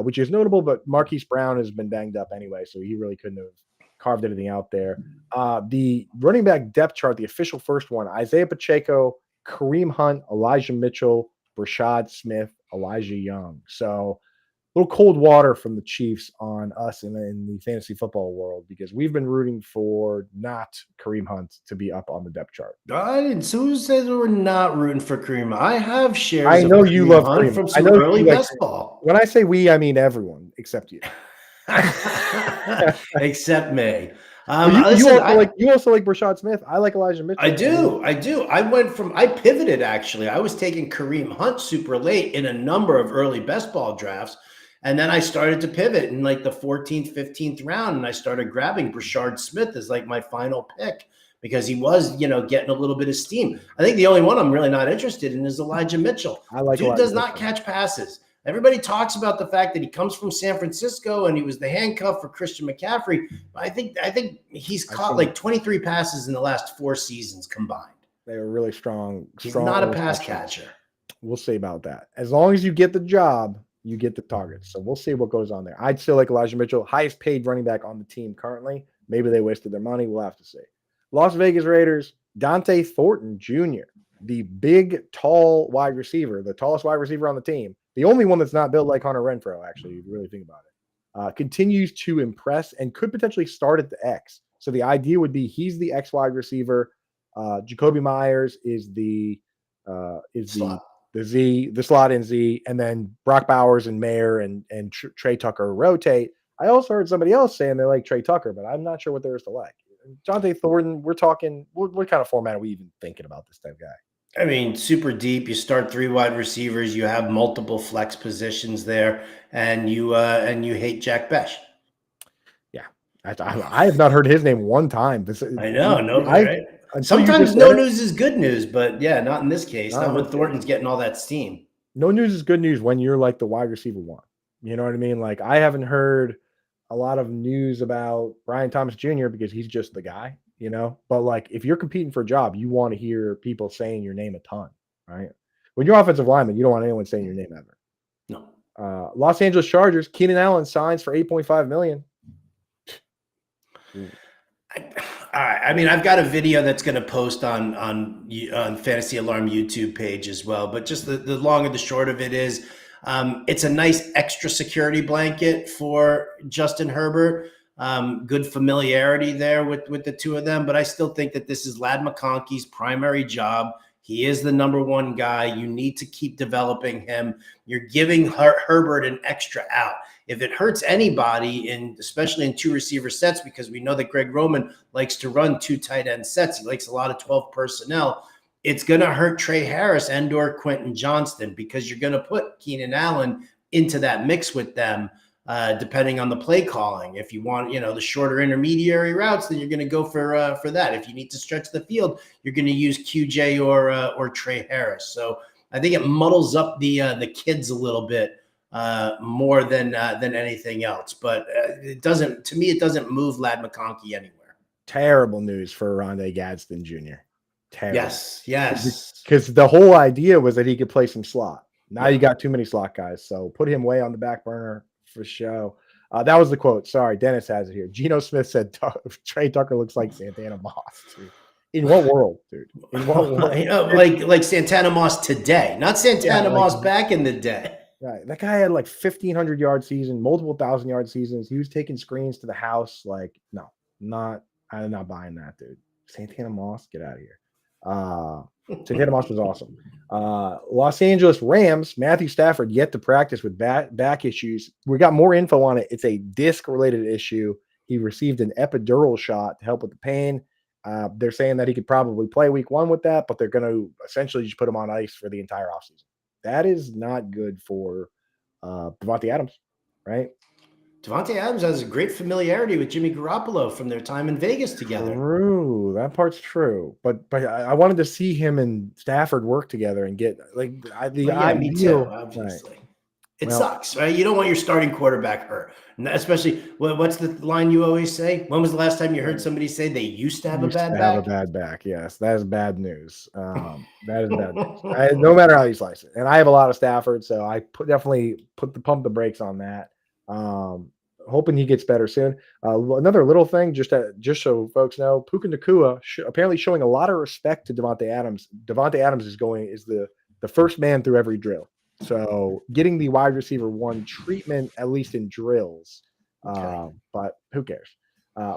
which is notable, but Marquise Brown has been banged up anyway, so he really couldn't have carved anything out there. The running back depth chart, the official first one, Isaiah Pacheco, Kareem Hunt, Elijah Mitchell, Rashad Smith, Elijah Young. So a little cold water from the Chiefs on us in the fantasy football world, because we've been rooting for not Kareem Hunt to be up on the depth chart. I didn't. Who says we're not rooting for Kareem? I have shares I of know you Kareem love Hunt Kareem. from I some know early you like best Kareem. ball. When I say we, I mean everyone except you. Except me. You Listen, also like Rashad Smith. I like Elijah Mitchell. I do. I pivoted actually. I was taking Kareem Hunt super late in a number of early best ball drafts. And then I started to pivot in like the 14th, 15th round. And I started grabbing Rashard Smith as like my final pick because he was, getting a little bit of steam. I think the only one I'm really not interested in is Elijah Mitchell. I like Dude Elijah does not Mitchell. catch passes. Everybody talks about the fact that he comes from San Francisco and he was the handcuff for Christian McCaffrey. But I think he's caught like 23 passes in the last 4 seasons combined. They were really strong. He's not a pass interceptions. catcher. We'll see about that. As long as you get the job, you get the targets. So we'll see what goes on there. I'd still like Elijah Mitchell, highest paid running back on the team currently. Maybe they wasted their money. We'll have to see. Las Vegas Raiders, Dante Thornton Jr., the big, tall wide receiver, the tallest wide receiver on the team. The only one that's not built like Hunter Renfrow, actually, if you really think about it. Continues to impress and could potentially start at the X. So the idea would be he's the X wide receiver. Jacoby Myers is the Slot. the slot in Z, and then Brock Bowers and Mayer and Trey Tucker rotate. I also heard somebody else saying they like Trey Tucker, but I'm not sure what there is to like. Jonte Thornton, we're talking. What kind of format are we even thinking about this type of guy? I mean, super deep. You start 3 wide receivers. You have multiple flex positions there, and you hate Jack Besh. Yeah, I have not heard his name one time. I know, no, I right? until you Sometimes just no said it. news is good news, but yeah, not in this case. Not Not in when this case. Thornton's getting all that steam. No news is good news when you're like the wide receiver one. You know what I mean? Like I haven't heard a lot of news about Brian Thomas Jr. because he's just the guy, you know. But like if you're competing for a job, you want to hear people saying your name a ton, right? When you're offensive lineman, you don't want anyone saying your name ever. No. Los Angeles Chargers, Keenan Allen signs for $8.5 million. All right. I mean, I've got a video that's going to post on Fantasy Alarm YouTube page as well. But just the long and the short of it is, it's a nice extra security blanket for Justin Herbert. Good familiarity there with the two of them. But I still think that this is Ladd McConkey's primary job. He is the number one guy. You need to keep developing him. You're giving Herbert an extra out. If it hurts anybody, especially in 2 receiver sets, because we know that Greg Roman likes to run 2 tight end sets. He likes a lot of 12 personnel. It's going to hurt Trey Harris and/or Quentin Johnston because you're going to put Keenan Allen into that mix with them, depending on the play calling. If you want, the shorter intermediary routes, then you're going to go for that. If you need to stretch the field, you're going to use QJ or Trey Harris. So I think it muddles up the kids a little bit. More than anything else, but it doesn't. To me, it doesn't move Ladd McConkey anywhere. Terrible news for Rondé Gadsden Jr. Terrible. Yes. Because the whole idea was that he could play some slot. Now you got too many slot guys, so put him way on the back burner for show. That was the quote. Sorry, Dennis has it here. Geno Smith said Trey Tucker looks like Santana Moss. Dude. In what world, dude? In what world? like Santana Moss today, not Santana Moss back in the day. Right. That guy had like 1,500 yard season, multiple 1,000-yard seasons. He was taking screens to the house. Like, no, I'm not buying that, dude. Santana Moss, get out of here. Santana Moss was awesome. Los Angeles Rams, Matthew Stafford yet to practice with back issues. We got more info on it. It's a disc-related issue. He received an epidural shot to help with the pain. They're saying that he could probably play week 1 with that, but they're going to essentially just put him on ice for the entire offseason. That is not good for Davante Adams, right? Davante Adams has a great familiarity with Jimmy Garoppolo from their time in Vegas together. True, that part's true. But I wanted to see him and Stafford work together and get me too, obviously. Right. It sucks, right? You don't want your starting quarterback hurt, especially what's the line you always say? When was the last time you heard somebody say they used to have a bad back? Yes, that is bad news. That is bad news. No matter how you slice it. And I have a lot of Stafford, so I definitely pump the brakes on that. Hoping he gets better soon. Another little thing, just so folks know, Puka Nacua apparently showing a lot of respect to Davante Adams. Davante Adams is the first man through every drill. So getting the wide receiver 1 treatment, at least in drills, but who cares?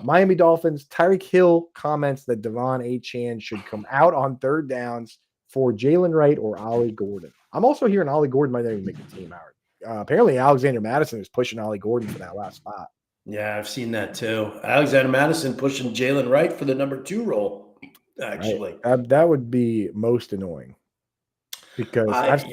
Miami Dolphins, Tyreek Hill comments that Devon Achane should come out on 3rd downs for Jalen Wright or Ollie Gordon. I'm also hearing Ollie Gordon might not even make the team, Howard. Apparently Alexander Madison is pushing Ollie Gordon for that last spot. Yeah, I've seen that too. Alexander Madison pushing Jalen Wright for the number 2 role, actually. Right. That would be most annoying. Because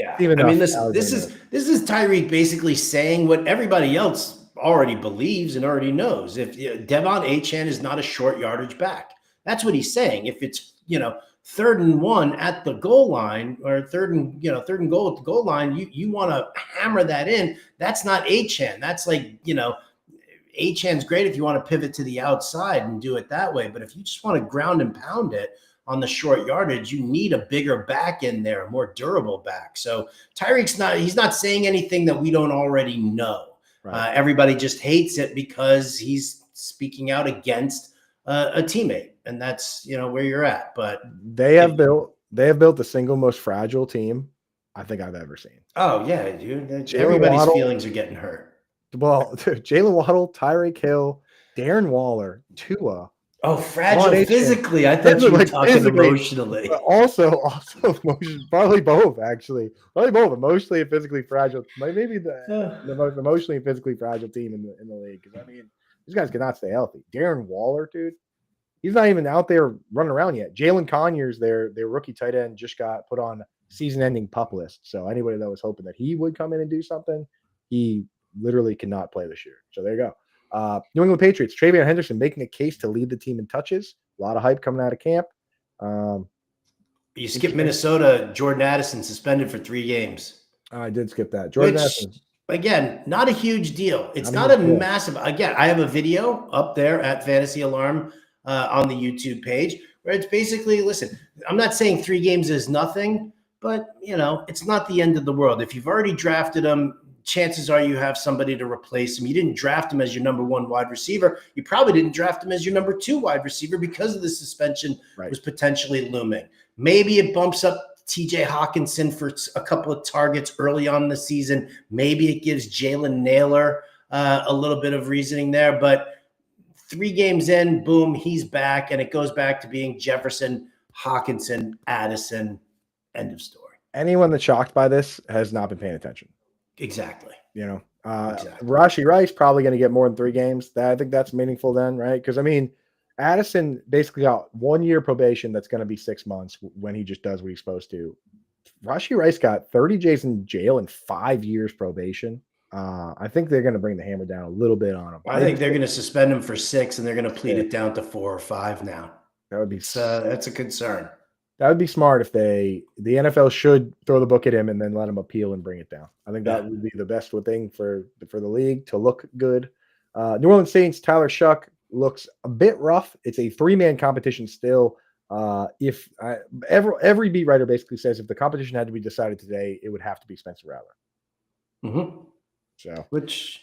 this is Tyreek basically saying what everybody else already believes and already knows. If Devon Achane is not a short yardage back, that's what he's saying. If it's 3rd and 1 at the goal line, or 3rd and goal at the goal line, you want to hammer that in. That's not Achane. That's like Achane's great if you want to pivot to the outside and do it that way. But if you just want to ground and pound it on the short yardage, you need a bigger back in there, a more durable back. So Tyreek's he's not saying anything that we don't already know. Right. Everybody just hates it because he's speaking out against a teammate, and that's where you're at. But they have built the single most fragile team I think I've ever seen. Oh yeah, dude. Everybody's feelings are getting hurt. Well, Jalen Waddle, Tyreek Hill, Darren Waller, Tua. Oh, fragile physically. I thought you were talking emotionally. But also probably both, actually. Probably both, emotionally and physically fragile. Maybe the most emotionally and physically fragile team in the league. Because, these guys cannot stay healthy. Darren Waller, dude. He's not even out there running around yet. Jalen Conyers, their rookie tight end, just got put on season-ending pup list. So anybody that was hoping that he would come in and do something, he literally cannot play this year. So there you go. New England Patriots, Travion Henderson making a case to lead the team in touches. A lot of hype coming out of camp. You skip Minnesota. Jordan Addison suspended for 3 games. I did skip that. Jordan Addison. Again, not a huge deal. It's not a massive. Again, I have a video up there at Fantasy Alarm on the YouTube page where it's basically, listen, I'm not saying 3 games is nothing, but it's not the end of the world. If you've already drafted him, chances are you have somebody to replace him. You didn't draft him as your number 1 wide receiver. You probably didn't draft him as your number 2 wide receiver because of the suspension was potentially looming. Maybe it bumps up TJ Hawkinson for a couple of targets early on in the season. Maybe it gives Jalen Naylor a little bit of reasoning there. But 3 games in, boom, he's back. And it goes back to being Jefferson, Hawkinson, Addison, end of story. Anyone that's shocked by this has not been paying attention. Exactly. Rashee Rice probably going to get more than 3 games. I think that's meaningful then, right? Because, Addison basically got 1 year probation that's going to be 6 months when he just does what he's supposed to. Rashee Rice got 30 days in jail and 5 years probation. I think they're going to bring the hammer down a little bit on him. I think they're going to suspend him for 6 and they're going to plead it down to 4 or 5 now. That would be that's a concern. That would be smart if the NFL should throw the book at him and then let him appeal and bring it down. I think that would be the best thing for the league to look good. New Orleans Saints, Tyler Shuck looks a bit rough. It's a 3-man competition still. Every beat writer basically says if the competition had to be decided today, it would have to be Spencer Rattler. Mm-hmm. So, which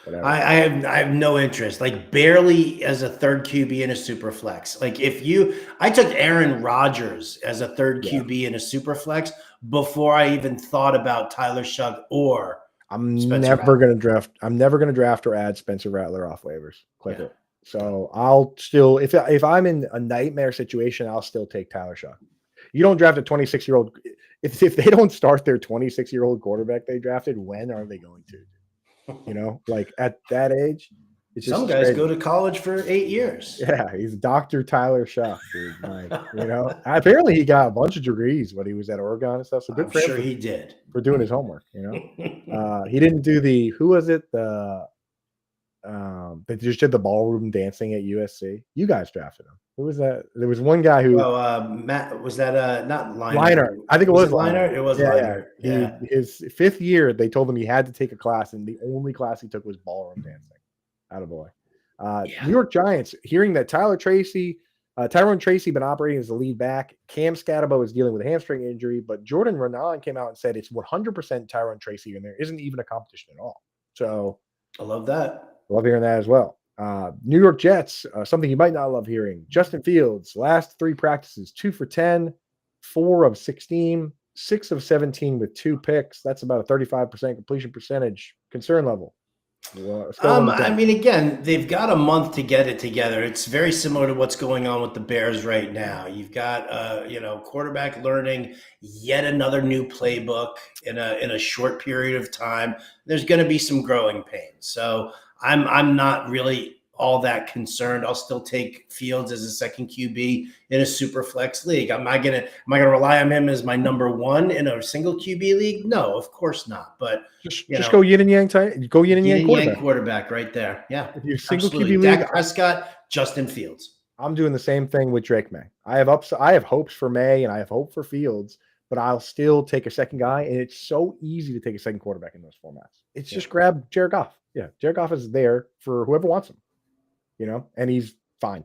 I have no interest. Like barely as a 3rd QB in a super flex. Like I took Aaron Rodgers as a 3rd QB in a super flex before I even thought about Tyler Shuck or I'm never going to draft or add Spencer Rattler off waivers. Click it. So I'll still, if I'm in a nightmare situation, I'll still take Tyler Shuck. You don't draft a 26-year-old. If they don't start their 26-year-old quarterback they drafted, when are they going to? Like at that age, it's just some guys go to college for 8 years. Yeah, he's Dr. Tyler Shuck, dude. Apparently he got a bunch of degrees when he was at Oregon and stuff. So good for him. He did for doing his homework. He didn't do who was it? They just did the ballroom dancing at USC. You guys drafted him. Who was that? There was one guy who. Matt, was that not Liner? I think it was Liner. It was Liner. Yeah. His 5th year, they told him he had to take a class, and the only class he took was ballroom dancing. Attaboy. New York Giants, hearing that Tyrone Tracy been operating as the lead back. Cam Scatterbo is dealing with a hamstring injury, but Jordan Renan came out and said it's 100% Tyrone Tracy, and there isn't even a competition at all. So I love that. Love hearing that as well. New York Jets, something you might not love hearing. Justin Fields, last 3 practices, 2 for 10, 4 of 16, 6 of 17 with 2 picks. That's about a 35% completion percentage. Concern level. Again, they've got a month to get it together. It's very similar to what's going on with the Bears right now. You've got quarterback learning yet another new playbook in a short period of time. There's going to be some growing pains. So I'm not really all that concerned. I'll still take Fields as a 2nd QB in a super flex league. Am I gonna rely on him as my number 1 in a single QB league? No, of course not. But just go yin and yang Go yin and yang quarterback right there. Yeah. If you're single QB league, Dak Prescott, Justin Fields. I'm doing the same thing with Drake May. I have hopes for May and I have hope for Fields, but I'll still take a second guy. And it's so easy to take a second quarterback in those formats. It's just grab Jared Goff. Yeah, Jared Goff is there for whoever wants him. And he's fine.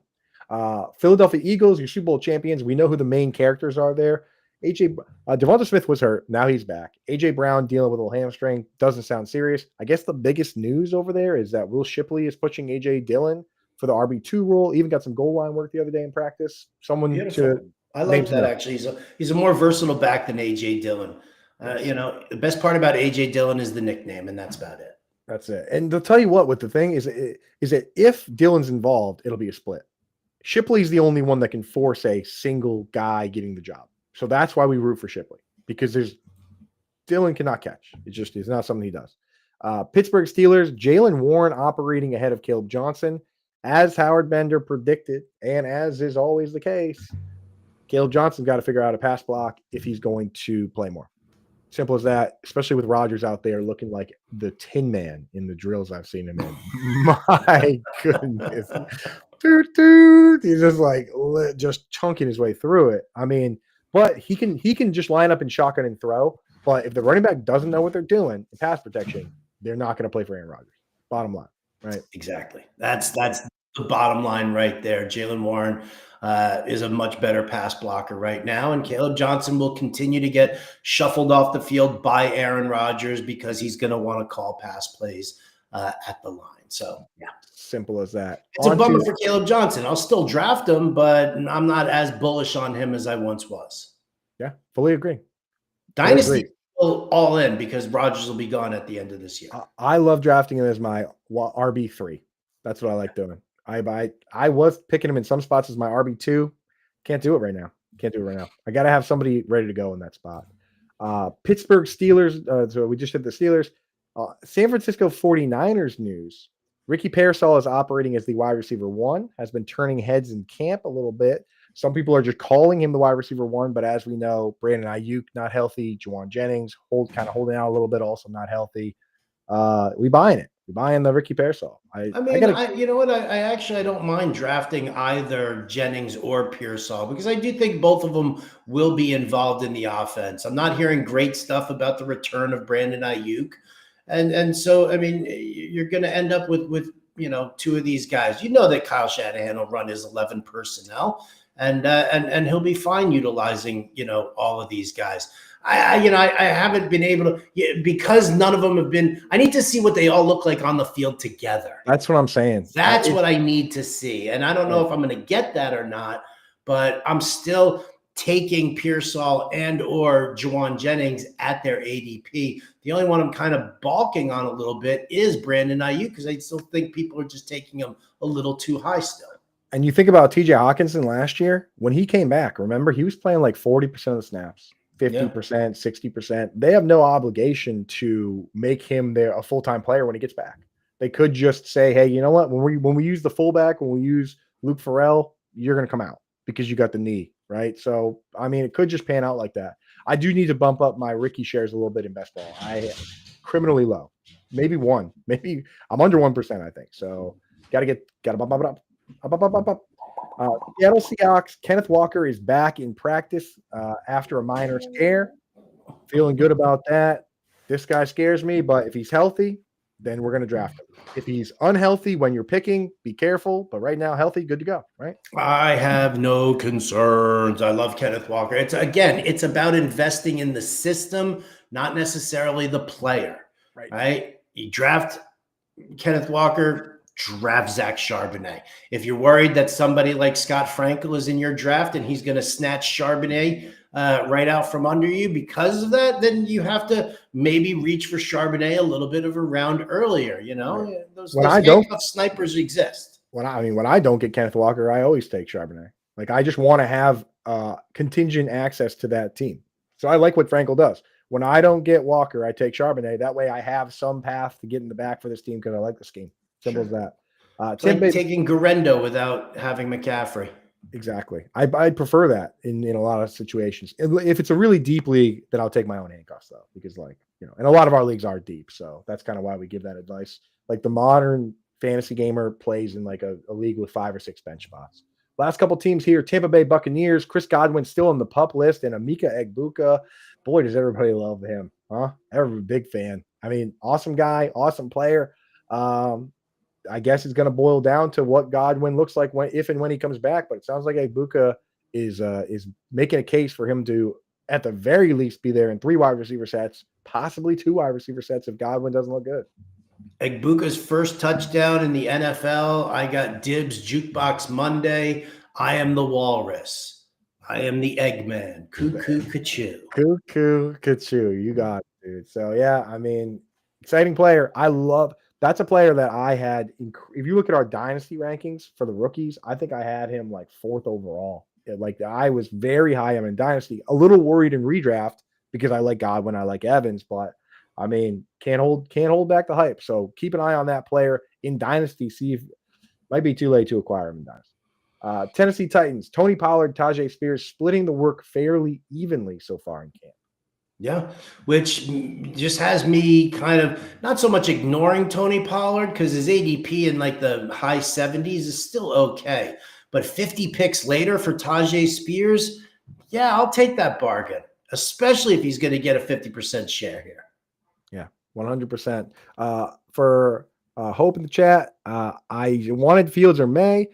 Philadelphia Eagles, your Super Bowl champions. We know who the main characters are there. Devonta Smith was hurt. Now he's back. AJ Brown dealing with a little hamstring. Doesn't sound serious. I guess the biggest news over there is that Will Shipley is pushing AJ Dillon for the RB2 role. Even got some goal line work the other day in practice. I like that actually. He's a more versatile back than AJ Dillon. The best part about AJ Dillon is the nickname, and that's about it. That's it. And to tell you what the thing is that if Dillon's involved, it'll be a split. Shipley's the only one that can force a single guy getting the job. So that's why we root for Shipley, because Dillon cannot catch. It's not something he does. Pittsburgh Steelers, Jalen Warren operating ahead of Caleb Johnson. as Howard Bender predicted, and as is always the case, Caleb Johnson's got to figure out a pass block if he's going to play more. Simple as that, especially with Rodgers out there looking like the Tin Man in the drills I've seen him in. My goodness. Toot, toot. He's just like just chunking his way through it. I mean, but he can just line up and shotgun and throw. But if the running back doesn't know what they're doing in pass protection, they're not going to play for Aaron Rodgers. Bottom line, right? Exactly. That's the bottom line right there. Jaylen Warren is a much better pass blocker right now, and Caleb Johnson will continue to get shuffled off the field by Aaron Rodgers because he's going to want to call pass plays at the line. So, yeah. Simple as that. It's a bummer for Caleb Johnson. I'll still draft him, but I'm not as bullish on him as I once was. Yeah, fully agree. Dynasty all in because Rodgers will be gone at the end of this year. I love drafting him as my RB3. That's what I like doing. I was picking him in some spots as my RB2. Can't do it right now. I got to have somebody ready to go in that spot. Pittsburgh Steelers. So we just hit the Steelers. San Francisco 49ers news. Ricky Pearsall is operating as the wide receiver 1, has been turning heads in camp a little bit. Some people are just calling him the wide receiver 1, but as we know, Brandon Ayuk not healthy, Juwan Jennings kind of holding out a little bit, also not healthy. We buying it. We buying the Ricky Pearsall. You know what? I don't mind drafting either Jennings or Pearsall because I do think both of them will be involved in the offense. I'm not hearing great stuff about the return of Brandon Ayuk. And so, I mean, you're going to end up with two of these guys. You know that Kyle Shanahan will run his 11 personnel, and he'll be fine utilizing all of these guys. I haven't been able to because none of them have been. I need to see what they all look like on the field together. That's what I'm saying. That's what I need to see, and I don't know if I'm going to get that or not. But I'm still taking Pearsall and or Juwan Jennings at their ADP. The only one I'm kind of balking on a little bit is Brandon Ayuk because I still think people are just taking him a little too high still. And you think about TJ Hawkinson last year, when he came back, remember, he was playing like 40% of the snaps, 50%, 60%. They have no obligation to make him a full-time player when he gets back. They could just say, hey, you know what? When we use the fullback, when we use Luke Farrell, you're going to come out because you got the knee, right? So, I mean, it could just pan out like that. I do need to bump up my Ricky shares a little bit in best ball. I am criminally low. Maybe 1. Maybe I'm under 1%, I think. So, got to bump it up. Seattle Seahawks, Kenneth Walker is back in practice after a minor scare. Feeling good about that. This guy scares me, but if he's healthy, then we're going to draft him. If he's unhealthy when you're picking, be careful. But right now, healthy, good to go, right? I have no concerns. I love Kenneth Walker. It's about investing in the system, not necessarily the player, right? You draft Kenneth Walker, draft Zach Charbonnet. If you're worried that somebody like Scott Frankel is in your draft and he's going to snatch Charbonnet right out from under you because of that, then you have to maybe reach for Charbonnet a little bit of a round earlier. Right. Those snipers exist. When I don't get Kenneth Walker, I always take Charbonnet. Like I just want to have contingent access to that team. So I like what Frankel does. When I don't get Walker, I take Charbonnet. That way I have some path to get in the back for this team because I like the scheme. Simple as that. It's like taking Garendo without having McCaffrey. Exactly. I'd prefer that in a lot of situations. If it's a really deep league, then I'll take my own handcuffs though, because and a lot of our leagues are deep. So that's kind of why we give that advice. Like the modern fantasy gamer plays in like a league with 5 or 6 bench spots. Last couple teams here, Tampa Bay Buccaneers, Chris Godwin still on the PUP list, and Emeka Egbuka. Boy, does everybody love him, huh? Every big fan. I mean, awesome guy, awesome player. I guess it's going to boil down to what Godwin looks like if and when he comes back. But it sounds like Egbuka is making a case for him to, at the very least, be there in 3 wide receiver sets, possibly 2 wide receiver sets if Godwin doesn't look good. Egbuka's first touchdown in the NFL. I got Dibs Jukebox Monday. I am the Walrus. I am the Eggman. Cuckoo, Kachoo. Cuckoo, Kachoo. You got it, dude. So, yeah, I mean, exciting player. That's a player that I had. If you look at our dynasty rankings for the rookies, I think I had him like 4th overall. I was very high on him in dynasty. A little worried in redraft because I like Godwin, I like Evans, but I mean, can't hold back the hype. So keep an eye on that player in dynasty. See if Might be too late to acquire him in Dynasty. Tennessee Titans, Tony Pollard, Tajay Spears splitting the work fairly evenly so far in camp. Yeah, which just has me kind of not so much ignoring Tony Pollard because his ADP in like the high 70s is still okay. But 50 picks later for Tajay Spears, yeah, I'll take that bargain, especially if he's going to get a 50% share here. Yeah, 100%. For Hope in the chat, I wanted Fields or May.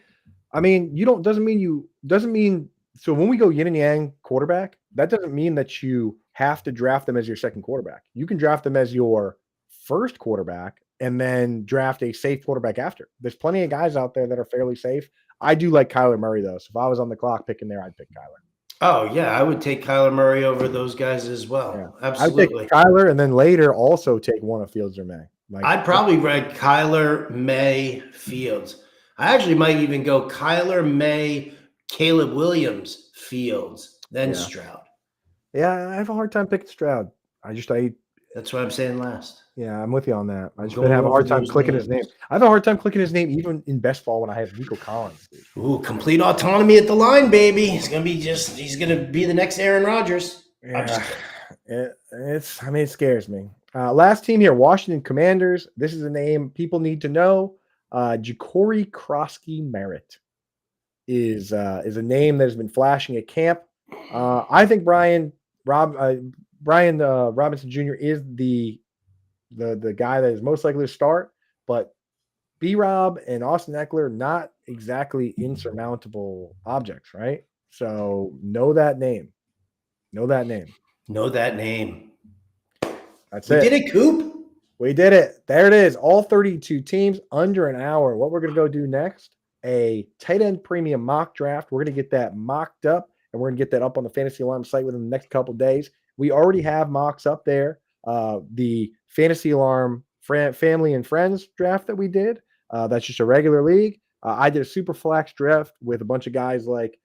I mean, doesn't mean so when we go yin and yang quarterback, that doesn't mean that you have to draft them as your second quarterback. You can draft them as your first quarterback and then draft a safe quarterback after. There's plenty of guys out there that are fairly safe. I do like Kyler Murray though. So if I was on the clock picking there, I'd pick Kyler. Oh yeah, I would take Kyler Murray over those guys as well. Yeah. Absolutely. I'd take Kyler and then later also take one of Fields or May. I'd probably rank Kyler, May, Fields. I actually might even go Kyler, May, Caleb Williams, Fields, then Stroud. Yeah, I have a hard time picking Stroud. That's what I'm saying last. Yeah, I'm with you on that. I just have a hard time clicking his name. I have a hard time clicking his name even in best ball when I have Nico Collins. Ooh, complete autonomy at the line, baby. He's gonna be the next Aaron Rodgers. Yeah, it scares me. Last team here, Washington Commanders. This is a name people need to know. Ja'Cory Krosky-Merritt is a name that has been flashing at camp. I think Brian Robinson Jr. is the guy that is most likely to start, but B-Rob and Austin Eckler, not exactly insurmountable objects, right? So know that name. That's it. We did it, Coop. We did it. There it is. All 32 teams under an hour. What we're going to go do next, a tight end premium mock draft. We're going to get that mocked up, and we're going to get that up on the Fantasy Alarm site within the next couple of days. We already have mocks up there. The Fantasy Alarm Family and Friends draft that we did, that's just a regular league. I did a super flex draft with a bunch of guys like,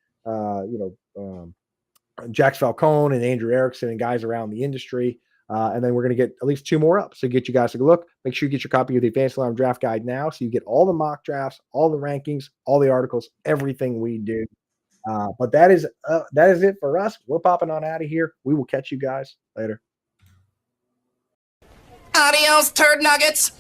Jax Falcone and Andrew Erickson and guys around the industry. And then we're going to get at least 2 more up. So get you guys a look. Make sure you get your copy of the Fantasy Alarm Draft Guide now so you get all the mock drafts, all the rankings, all the articles, everything we do. But that is it for us. We're popping on out of here. We will catch you guys later. Adios, turd nuggets.